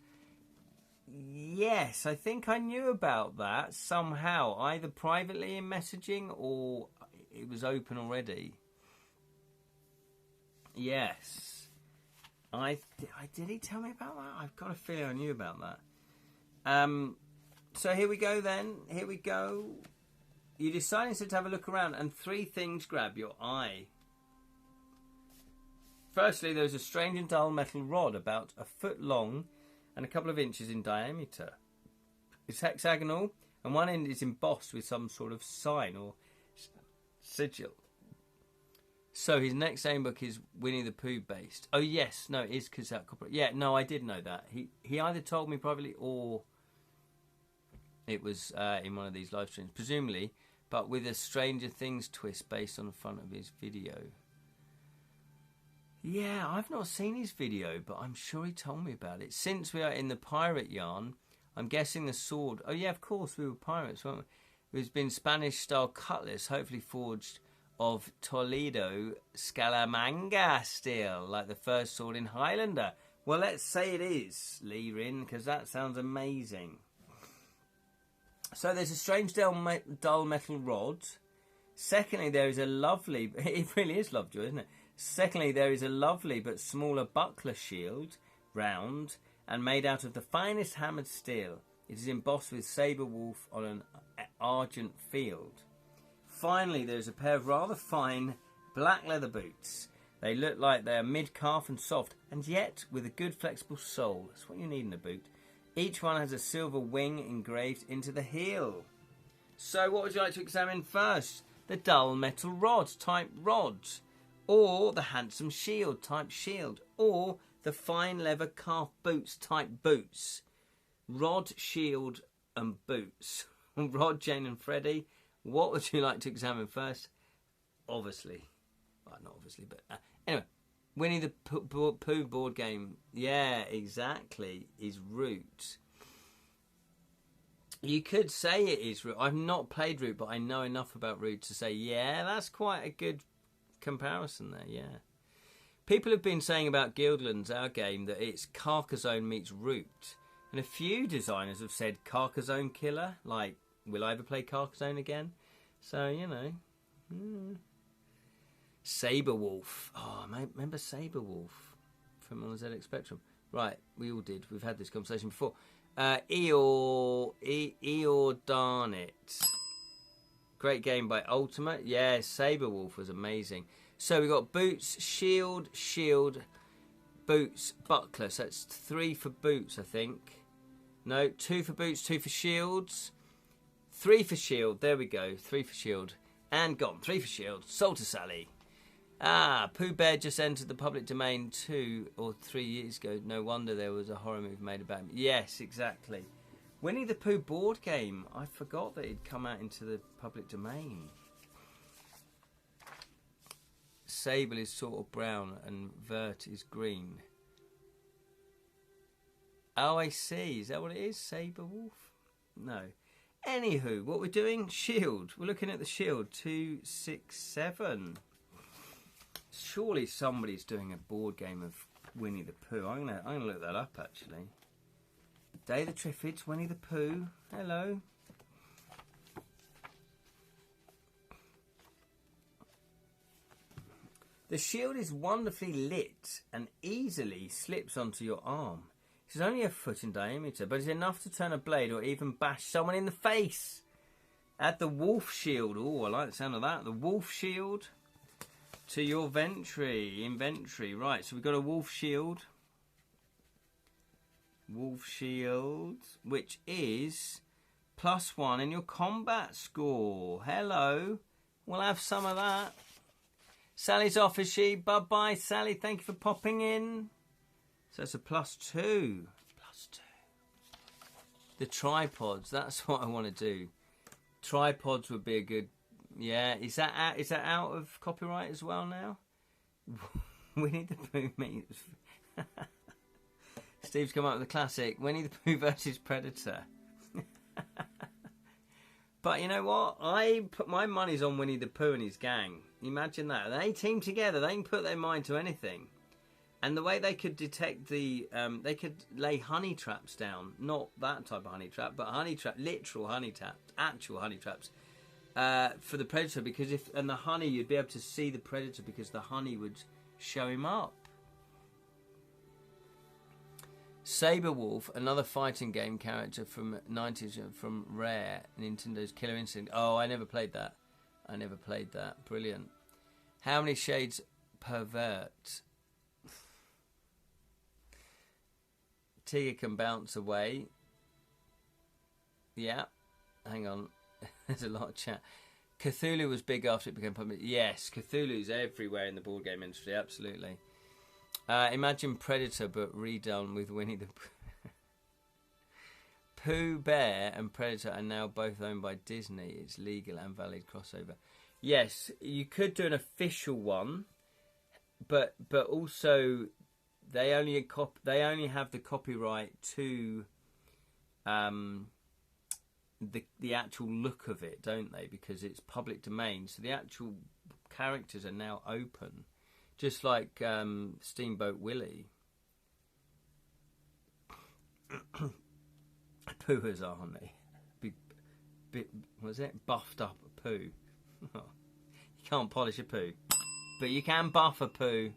Yes, I think I knew about that somehow, either privately in messaging or it was open already. Yes. Did he tell me about that? I've got a feeling I knew about that. So here we go then. Here we go. You decide instead to have a look around and 3 things grab your eye. Firstly, there's a strange and dull metal rod about a foot long and a couple of inches in diameter. It's hexagonal and one end is embossed with some sort of sign or sigil. So his next book is Winnie the Pooh based. Oh yes, no, it is Kazak Corporate. Yeah, no, I did know that. He either told me privately or it was in one of these live streams, presumably, but with a Stranger Things twist based on the front of his video. Yeah, I've not seen his video, but I'm sure he told me about it. Since we are in the pirate yarn, I'm guessing the sword... Oh yeah, of course, we were pirates, weren't we? It's been Spanish-style cutlass, hopefully forged of Toledo Scaramanga steel, like the first sword in Highlander. Well, let's say it is, Lowrie, because that sounds amazing. So there's a strange dull metal rod. Secondly, there is a lovely... It really is Lovejoy, isn't it? Secondly, there is a lovely but smaller buckler shield, round, and made out of the finest hammered steel. It is embossed with sabre wolf on an argent field. Finally, there is a pair of rather fine black leather boots. They look like they are mid-calf and soft, and yet with a good flexible sole. That's what you need in a boot. Each one has a silver wing engraved into the heel. So what would you like to examine first? The dull metal rod type rod, or the handsome shield type shield, or the fine leather calf boots type boots. Rod, shield and boots. Rod, Jane and Freddie. What would you like to examine first? Obviously. Well, not obviously, but anyway. Winnie the Pooh board game. Yeah, exactly. Is Root. You could say it is Root. I've not played Root, but I know enough about Root to say, yeah, that's quite a good comparison there, yeah. People have been saying about Guildlands, our game, that it's Carcassonne meets Root. And a few designers have said Carcassonne killer. Like, will I ever play Carcassonne again? So, you know. Saberwolf. Oh, remember Saberwolf from on the ZX Spectrum? Right, we all did. We've had this conversation before. Eeyore Darn It. Great game by Ultimate. Yeah, Saberwolf was amazing. So we got boots, shield, boots, buckler. So that's 3 for boots, I think. No, 2 for boots, 2 for shields. 3 for shield. There we go. 3 for shield. And gone. 3 for shield. Salter Sally. Pooh Bear just entered the public domain 2 or 3 years ago. No wonder there was a horror movie made about him. Yes, exactly. Winnie the Pooh board game. I forgot that it'd come out into the public domain. Sable is sort of brown and Vert is green. Oh, I see. Is that what it is? Saberwolf? No. Anywho, what we're doing? Shield. We're looking at the shield. 267. Surely somebody's doing a board game of Winnie the Pooh. I'm gonna look that up actually. Day of the Triffids, Winnie the Pooh. Hello. The shield is wonderfully lit and easily slips onto your arm. It's only a foot in diameter, but it's enough to turn a blade or even bash someone in the face. Add the wolf shield. Oh, I like the sound of that. The wolf shield to your inventory. Right, so we've got a wolf shield. Wolf shield, which is +1 in your combat score. Hello. We'll have some of that. Sally's off, is she? Bye-bye, Sally. Thank you for popping in. So it's a +2. +2. The tripods. That's what I want to do. Tripods would be a good... Yeah, is that out of copyright as well now? Winnie the Pooh meets... Steve's come up with a classic. Winnie the Pooh versus Predator. But you know what? I put my money's on Winnie the Pooh and his gang. Imagine that. They team together. They can put their mind to anything. And the way they could detect the... they could lay honey traps down. Not that type of honey trap, but honey trap, literal honey traps, actual honey traps for the predator. Because and the honey, you'd be able to see the predator because the honey would show him up. Saberwolf, another fighting game character from 90s, from Rare, Nintendo's Killer Instinct. Oh, I never played that. Brilliant. How many shades pervert? Tigger can bounce away. Yeah. Hang on. There's a lot of chat. Cthulhu was big after it became public. Yes, Cthulhu's everywhere in the board game industry, absolutely. Imagine Predator, but redone with Winnie the Pooh. Pooh Bear and Predator are now both owned by Disney. It's legal and valid crossover. Yes, you could do an official one, but also they only have the copyright to the actual look of it, don't they? Because it's public domain, so the actual characters are now open. Just like Steamboat Willie. Poohers, aren't they? Was it? Buffed up a poo. You can't polish a poo. But you can buff a poo.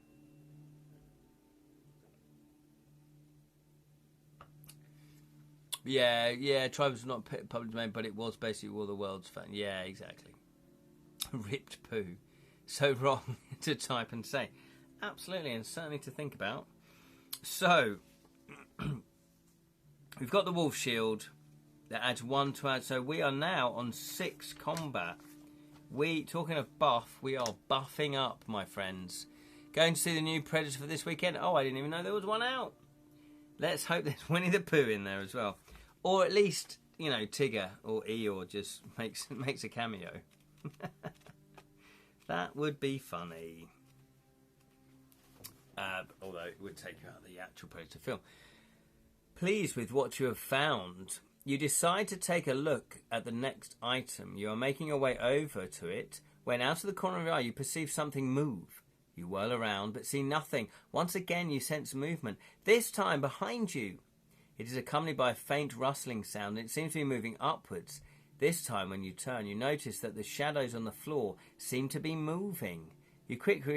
Yeah, Tribe was not public domain, but it was basically all the world's fan. Yeah, exactly. Ripped poo. So wrong to type and say. Absolutely, and certainly to think about. So, we've got the wolf shield that adds 1 to add. So we are now on 6 combat. Talking of buff, we are buffing up, my friends. Going to see the new Predator for this weekend. Oh, I didn't even know there was one out. Let's hope there's Winnie the Pooh in there as well. Or at least, Tigger or Eeyore just makes a cameo. That would be funny. Although it would take you out of the actual Predator film. Pleased with what you have found, you decide to take a look at the next item. You are making your way over to it when out of the corner of your eye you perceive something move. You whirl around but see nothing. Once again you sense movement, this time behind you. It is accompanied by a faint rustling sound and it seems to be moving upwards. This time when you turn you notice that the shadows on the floor seem to be moving. You quickly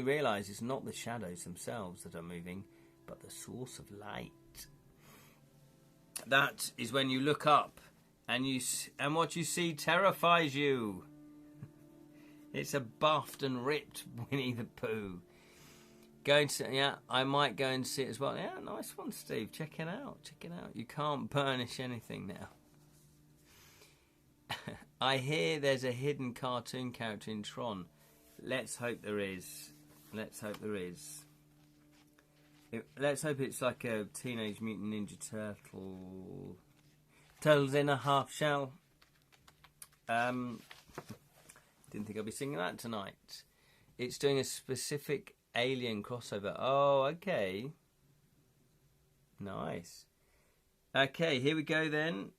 realise it's not the shadows themselves that are moving, but the source of light. That is when you look up and what you see terrifies you. It's a buffed and ripped Winnie the Pooh. I might go and see it as well. Yeah, nice one, Steve. Check it out. You can't burnish anything now. I hear there's a hidden cartoon character in Tron. Let's hope there is. Let's hope it's like a Teenage Mutant Ninja Turtle. Turtles in a half shell. Didn't think I'd be singing that tonight. It's doing a specific Alien crossover. Oh, okay. Nice. Okay, here we go then.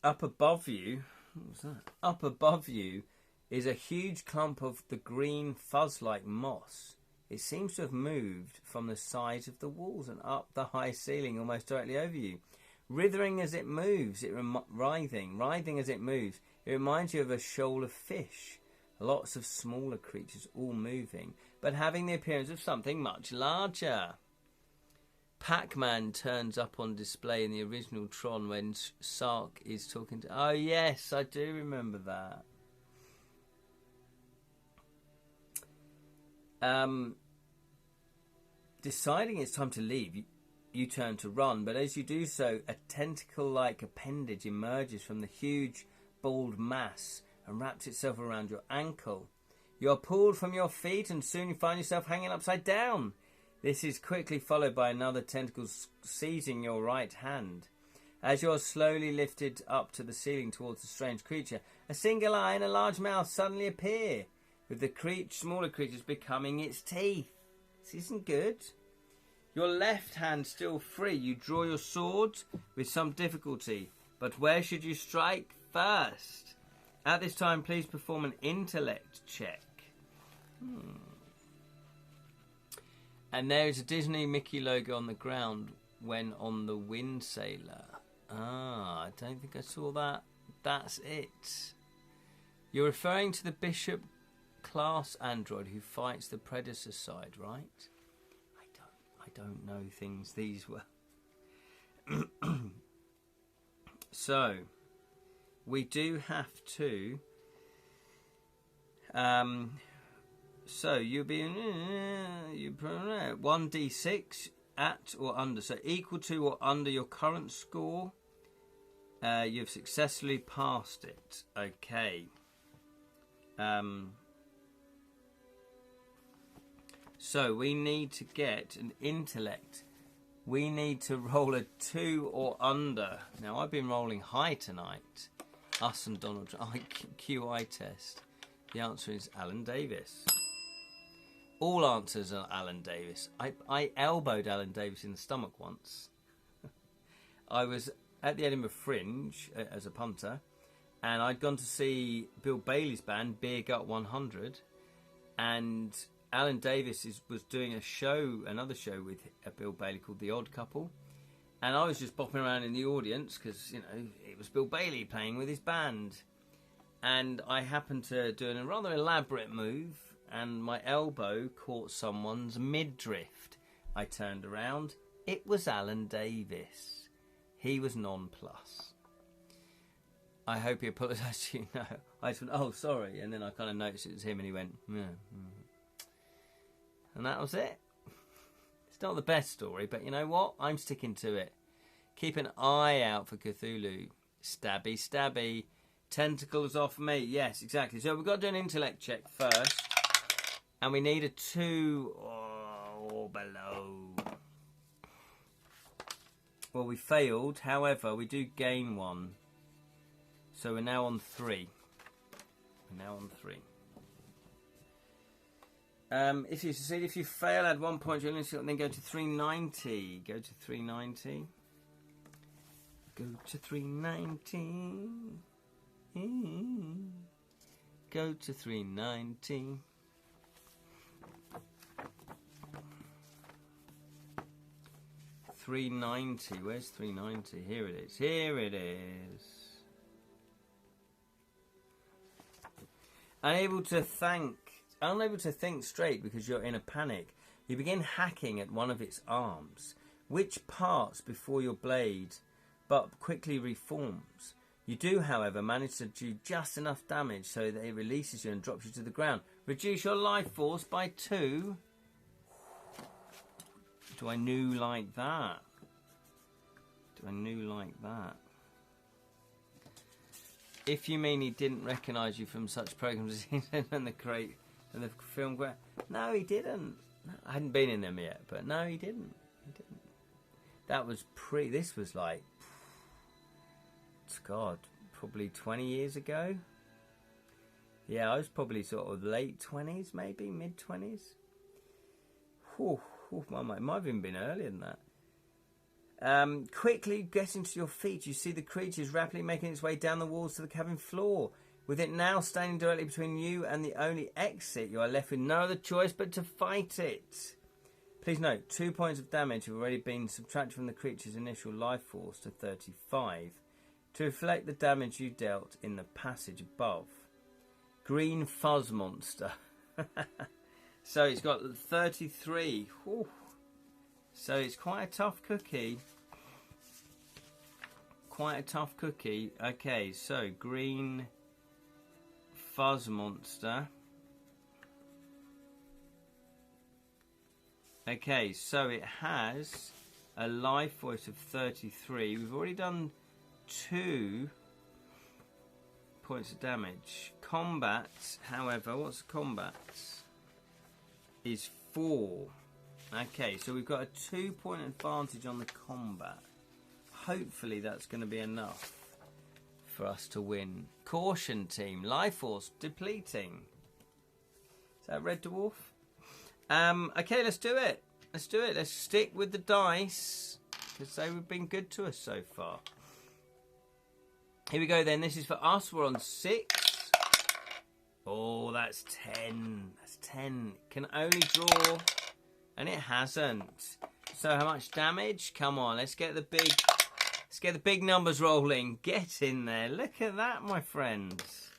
Up above you, what was that? Up above you is a huge clump of the green fuzz-like moss. It seems to have moved from the sides of the walls and up the high ceiling almost directly over you. Writhing as it moves, writhing as it moves. It reminds you of a shoal of fish. Lots of smaller creatures all moving, but having the appearance of something much larger. Pac-Man turns up on display in the original Tron when Sark is talking to... Oh, yes, I do remember that. Deciding it's time to leave, you turn to run, but as you do so, a tentacle-like appendage emerges from the huge, bald mass and wraps itself around your ankle. You are pulled from your feet and soon you find yourself hanging upside down. This is quickly followed by another tentacle seizing your right hand. As you are slowly lifted up to the ceiling towards the strange creature, a single eye and a large mouth suddenly appear, with the smaller creatures becoming its teeth. This isn't good. Your left hand still free. You draw your sword with some difficulty, but where should you strike first? At this time, please perform an intellect check. And there is a Disney Mickey logo on the ground when on the Wind Sailor. I don't think I saw that. That's it. You're referring to the Bishop class android who fights the Predator side, right? I don't know things these well. So, we do have to... So you'll be 1d6 at or under. So equal to or under your current score. You've successfully passed it. Okay. So we need to get an intellect. We need to roll a 2 or under. Now I've been rolling high tonight. Us and Donald Trump. QI test. The answer is Alan Davis. All answers are Alan Davis. I elbowed Alan Davis in the stomach once. I was at the Edinburgh Fringe as a punter, and I'd gone to see Bill Bailey's band, Beer Gut 100, and Alan Davis was doing another show with Bill Bailey called The Odd Couple, and I was just bopping around in the audience because, it was Bill Bailey playing with his band, and I happened to do a rather elaborate move, and my elbow caught someone's midriff. I turned around. It was Alan Davis. He was nonplussed. I hope he apologised to you. No, I just went, oh, sorry. And then I kind of noticed it was him, and he went, yeah. And that was it. It's not the best story, but you know what? I'm sticking to it. Keep an eye out for Cthulhu. Stabby, stabby. Tentacles off me. Yes, exactly. So we've got to do an intellect check first. And we need a 2 or below. Well, we failed. However, we do gain 1. So we're now on 3. We're now on 3. If you succeed, if you fail, add 1 point to your initial, and then go to 390. Go to 390. Go to 390. Go to 390. $390. Where's 390? Here it is. Here it is. Unable to think straight because you're in a panic. You begin hacking at one of its arms, which parts before your blade, but quickly reforms. You do, however, manage to do just enough damage so that it releases you and drops you to the ground. Reduce your life force by 2. Do I new like that? Do I new like that? If you mean he didn't recognise you from such programs as and the crate and the film, no, he didn't. No, I hadn't been in them yet, but no, he didn't. He didn't. That was This was like, God, probably 20 years ago. Yeah, I was probably sort of late 20s, maybe mid 20s. Whew. It might have even been earlier than that. Quickly getting to your feet, you see the creatures rapidly making its way down the walls to the cabin floor. With it now standing directly between you and the only exit, you are left with no other choice but to fight it. Please note, 2 points of damage have already been subtracted from the creature's initial life force to 35 to reflect the damage you dealt in the passage above. Green fuzz monster. So it's got 33. Whew. So it's quite a tough cookie. Quite a tough cookie. Okay, so green fuzz monster. Okay, so it has a life force of 33. We've already done 2 points of damage. Combat, however, what's combat? Is 4. Okay, so we've got a 2-point advantage on the combat. Hopefully that's going to be enough for us to win. Caution team, life force depleting. Is that Red Dwarf? Okay, let's do it. Let's do it. Let's stick with the dice because they've been good to us so far. Here we go then. This is for us. We're on 6. Oh, that's 10. That's 10. Can only draw, and it hasn't. So how much damage? Come on, let's get the big numbers rolling. Get in there. Look at that, my friends.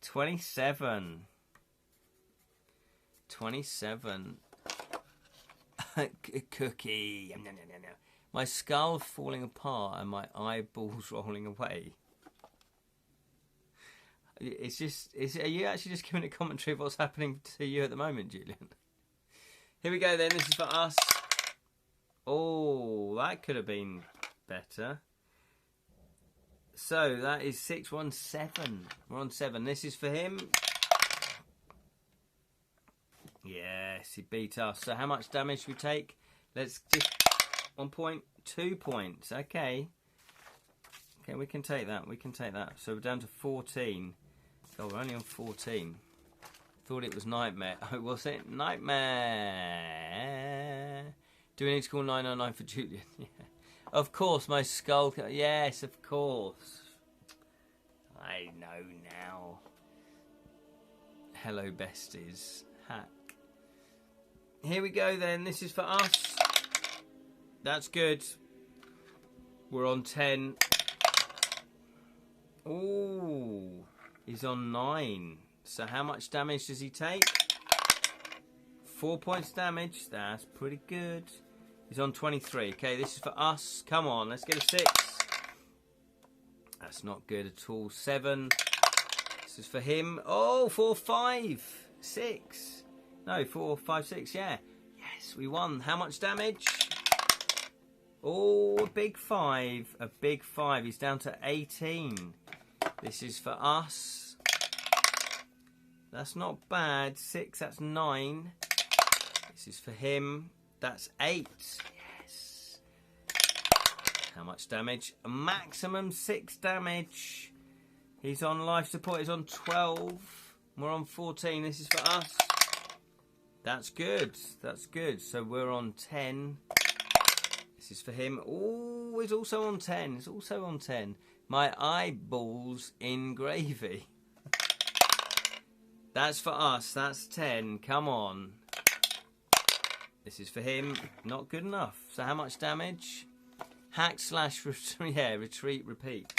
27. 27. Cookie. No. My skull falling apart and my eyeballs rolling away. Are you actually just giving a commentary of what's happening to you at the moment, Julian? Here we go then, this is for us. Oh, that could have been better. So, that is 617. We're on 7. This is for him. Yes, he beat us. So, how much damage should we take? Let's just 1 point, 2 points. Okay. Okay, we can take that. We can take that. So, we're down to 14. God, we're only on 14. Thought it was Nightmare. Oh, was it? Nightmare. Do we need to call 999 for Julian? Yeah. Of course, my skull... Yes, of course. I know now. Hello, besties. Hack. Here we go, then. This is for us. That's good. We're on 10. Ooh. He's on 9. So how much damage does he take? 4 points damage. That's pretty good. He's on 23. Okay, this is for us. Come on, let's get a 6. That's not good at all. 7. This is for him. Oh, 4, 5, 6. No, 4, 5, 6. Yeah. Yes, we won. How much damage? Oh, a big 5. A big 5. He's down to 18. This is for us. That's not bad. 6, that's 9. This is for him. That's 8. Yes. How much damage? A maximum 6 damage. He's on life support. He's on 12. We're on 14. This is for us. That's good. That's good. So we're on 10. This is for him. Oh, he's also on 10. He's also on 10. My eyeballs in gravy. That's for us. That's 10. Come on. This is for him. Not good enough. So how much damage? Hack slash retreat, repeat.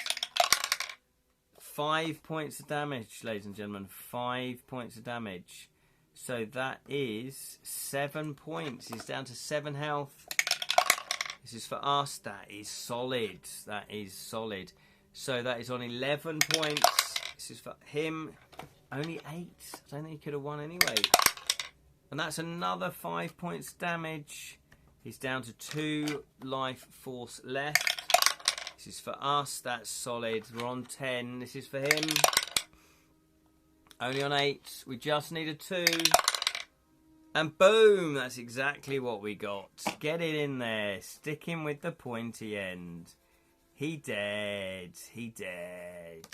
5 points of damage, ladies and gentlemen. 5 points of damage. So that is 7 points. He's down to 7 health. This is for us. That is solid. That is solid. So that is on 11 points. This is for him. Only 8. I don't think he could have won anyway. And that's another 5 points damage. He's down to 2 life force left. This is for us. That's solid. We're on 10. This is for him. Only on 8. We just need a 2. And boom! That's exactly what we got. Get it in there. Stick him with the pointy end. He dead. He dead.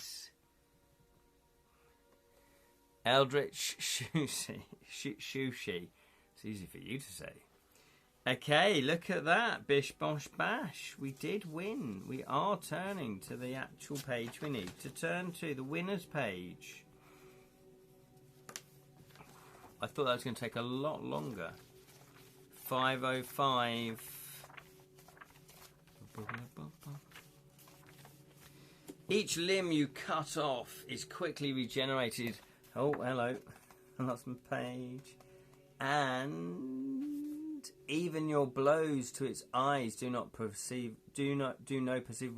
Eldritch Shushi. It's easy for you to say. Okay, look at that. Bish, bosh, bash. We did win. We are turning to the actual page we need to turn to, the winner's page. I thought that was going to take a lot longer. 5:05. Each limb you cut off is quickly regenerated. Oh, hello. That's my page. And even your blows to its eyes do no perceivable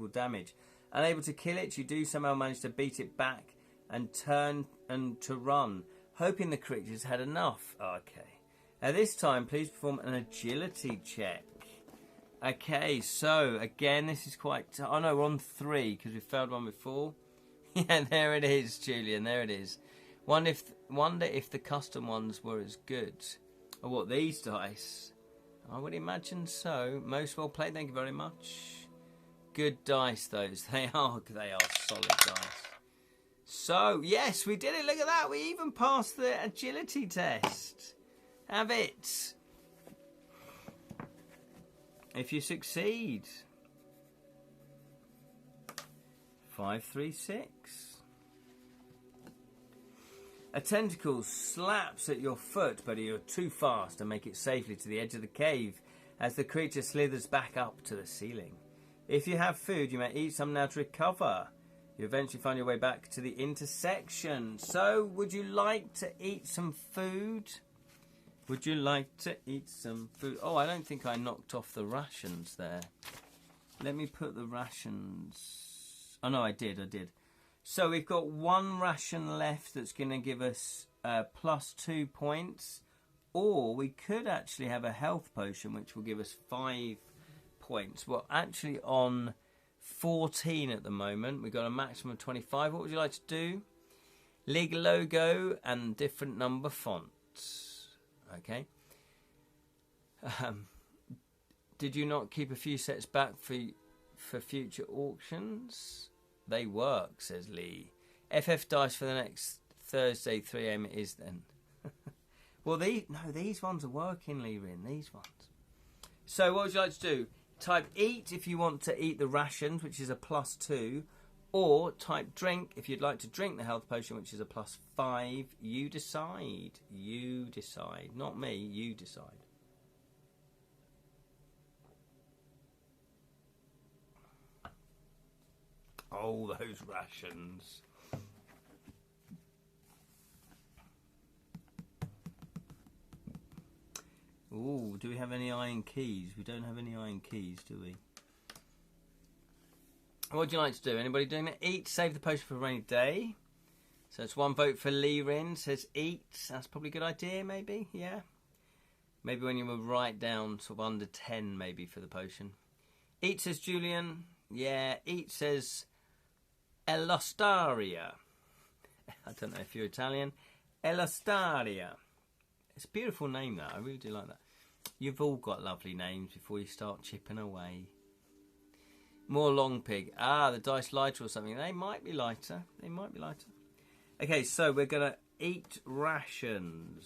damage. Unable to kill it, you do somehow manage to beat it back and turn and to run, hoping the creature's had enough. Okay. At this time, please perform an agility check. Okay, so again, this is quite. Oh no, we're on 3 because we failed one before. Yeah, there it is, Julian. There it is. Wonder if the custom ones were as good. Or what, these dice? I would imagine so. Most well played, thank you very much. Good dice, those. They are solid dice. So, yes, we did it. Look at that. We even passed the agility test. Have it. If you succeed. 536. A tentacle slaps at your foot, but you're too fast to make it safely to the edge of the cave as the creature slithers back up to the ceiling. If you have food, you may eat some now to recover. You eventually find your way back to the intersection. So, would you like to eat some food? Would you like to eat some food? Oh, I don't think I knocked off the rations there. Let me put the rations... Oh, no, I did. So we've got 1 ration left that's going to give us plus 2 points. Or we could actually have a health potion which will give us 5 points. We're actually on 14 at the moment. We've got a maximum of 25. What would you like to do? League logo and different number fonts. Okay. Did you not keep a few sets back for future auctions? They work, says Lee. FF dice for the next Thursday, 3 AM it is then. Well, these ones are working, Lee Rin. These ones. So what would you like to do? Type eat if you want to eat the rations, which is a plus 2. Or type drink if you'd like to drink the health potion, which is a plus 5. You decide. You decide. Not me. You decide. Oh, those rations. Ooh, do we have any iron keys? We don't have any iron keys, do we? What would you like to do? Anybody doing it? Eat, save the potion for a rainy day. So it's 1 vote for Lee Rin. Says eat. That's probably a good idea, maybe. Yeah. Maybe when you were right down sort of under 10, maybe, for the potion. Eat, says Julian. Yeah. Eat, says Elostaria. I don't know if you're Italian. Elostaria. It's a beautiful name, that. I really do like that. You've all got lovely names before you start chipping away. More long pig. Ah, the dice lighter or something. They might be lighter. They might be lighter. Okay, so we're going to eat rations.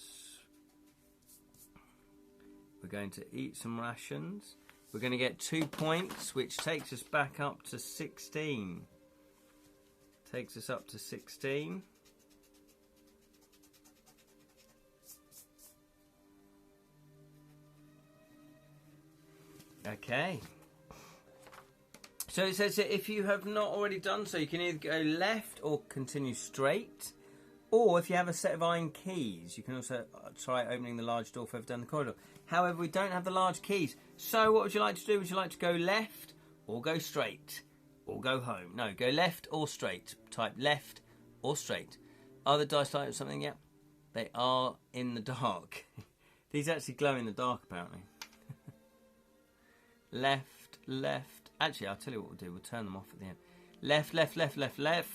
We're going to eat some rations. We're going to get 2 points, which takes us back up to 16. Takes us up to 16. Okay. So it says that if you have not already done so, you can either go left or continue straight. Or if you have a set of iron keys, you can also try opening the large door further down the corridor. However, we don't have the large keys. So what would you like to do? Would you like to go left or go straight or go home? No, go left or straight. Type left or straight. Are the dice light or something? Yeah. They are in the dark. These actually glow in the dark, apparently. Left, left. Actually, I'll tell you what we'll do. We'll turn them off at the end. Left, left, left, left, left.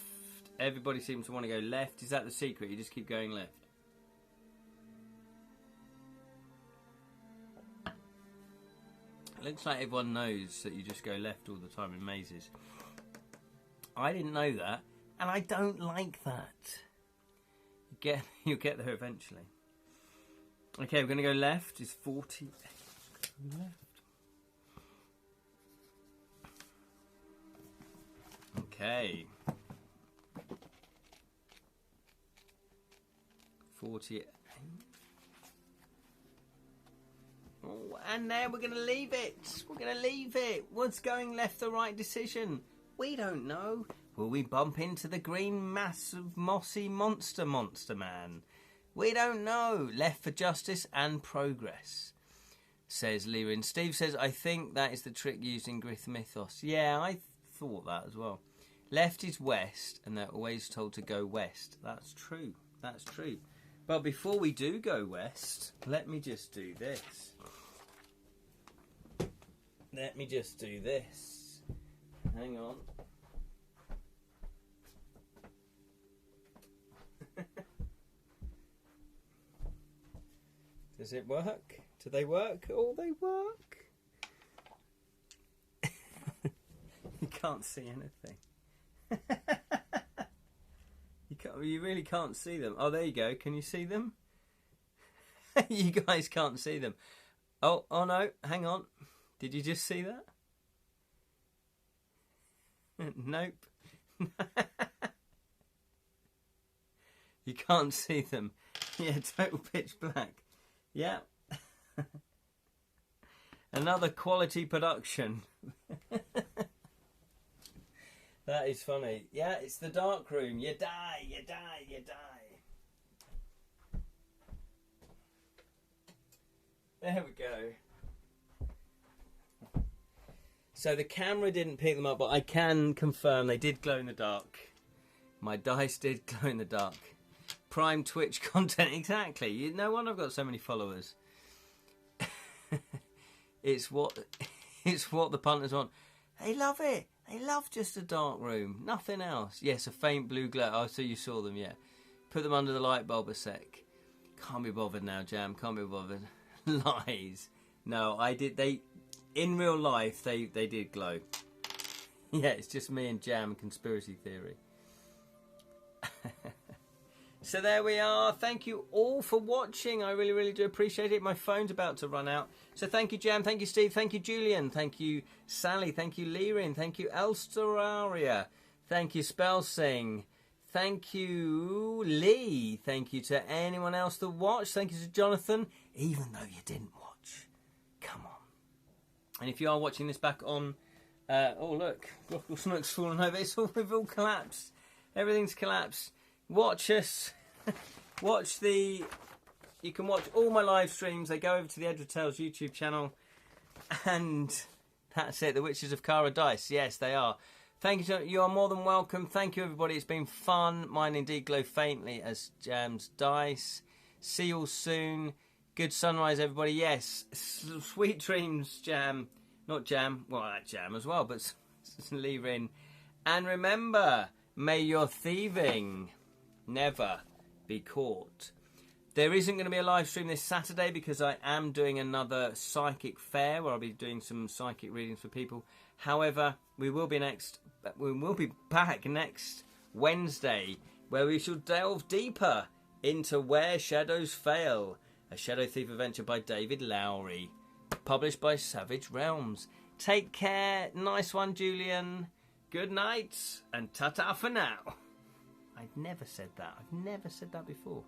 Everybody seems to want to go left. Is that the secret? You just keep going left. It looks like everyone knows that you just go left all the time in mazes. I didn't know that, and I don't like that. You'll get there eventually. Okay, we're going to go left. It's 40. Left. Okay. 48. Oh, and there we're going to leave it. We're going to leave it. Was going left the right decision? We don't know. Will we bump into the green mass of mossy monster man? We don't know. Left for justice and progress, says Lowrie. Steve says, I think that is the trick used in Gryth Mythos. Yeah, I thought that as well. Left is west, and they're always told to go west. That's true. That's true. But before we do go west, let me just do this. Let me just do this. Hang on. Does it work? Do they work? Oh, they work. You can't see anything. You really can't see them. Oh, there you go. Can you see them? You guys can't see them. Oh no. Hang on. Did you just see that? Nope. You can't see them. Yeah, total pitch black. Yeah. Another quality production. That is funny. Yeah, it's the dark room. You die, you die, you die. There we go. So the camera didn't pick them up, but I can confirm they did glow in the dark. My dice did glow in the dark. Prime Twitch content, exactly. No wonder I've got so many followers. It's what the punters want. They love it. They love just a dark room, nothing else. Yes, a faint blue glow. Oh, so you saw them, yeah. Put them under the light bulb a sec. Can't be bothered now, Jam. Can't be bothered. Lies. No, I did. In real life, they did glow. Yeah, it's just me and Jam conspiracy theory. So there we are. Thank you all for watching. I really, really do appreciate it. My phone's about to run out. So thank you, Jam. Thank you, Steve. Thank you, Julian. Thank you, Sally. Thank you, Lowrie. Thank you, Elsteraria. Thank you, Spellsing. Thank you, Lee. Thank you to anyone else that watched. Thank you to Jonathan, even though you didn't watch. Come on. And if you are watching this back on... oh, look. Rockle Snook's fallen over. We've all collapsed. Everything's collapsed. Watch us. Watch the... You can watch all my live streams. They go over to the Edra Tales YouTube channel. And that's it. The Witches of Kara Dice. Yes, they are. Thank you. You are more than welcome. Thank you, everybody. It's been fun. Mine indeed glow faintly as Jam's dice. See you all soon. Good sunrise, everybody. Yes. Sweet dreams, Jam. Not Jam. Well, that Jam as well, but leave in. And remember, may your thieving never be caught. There isn't going to be a live stream this Saturday because I am doing another psychic fair where I'll be doing some psychic readings for people. However, we will be back next Wednesday, where we shall delve deeper into Where Shadows Fail, a Shadow Thief adventure by David Lowrie, published by Savage Realms. Take care. Nice one, Julian. Good night, and ta-ta for now. I've never said that. I've never said that before.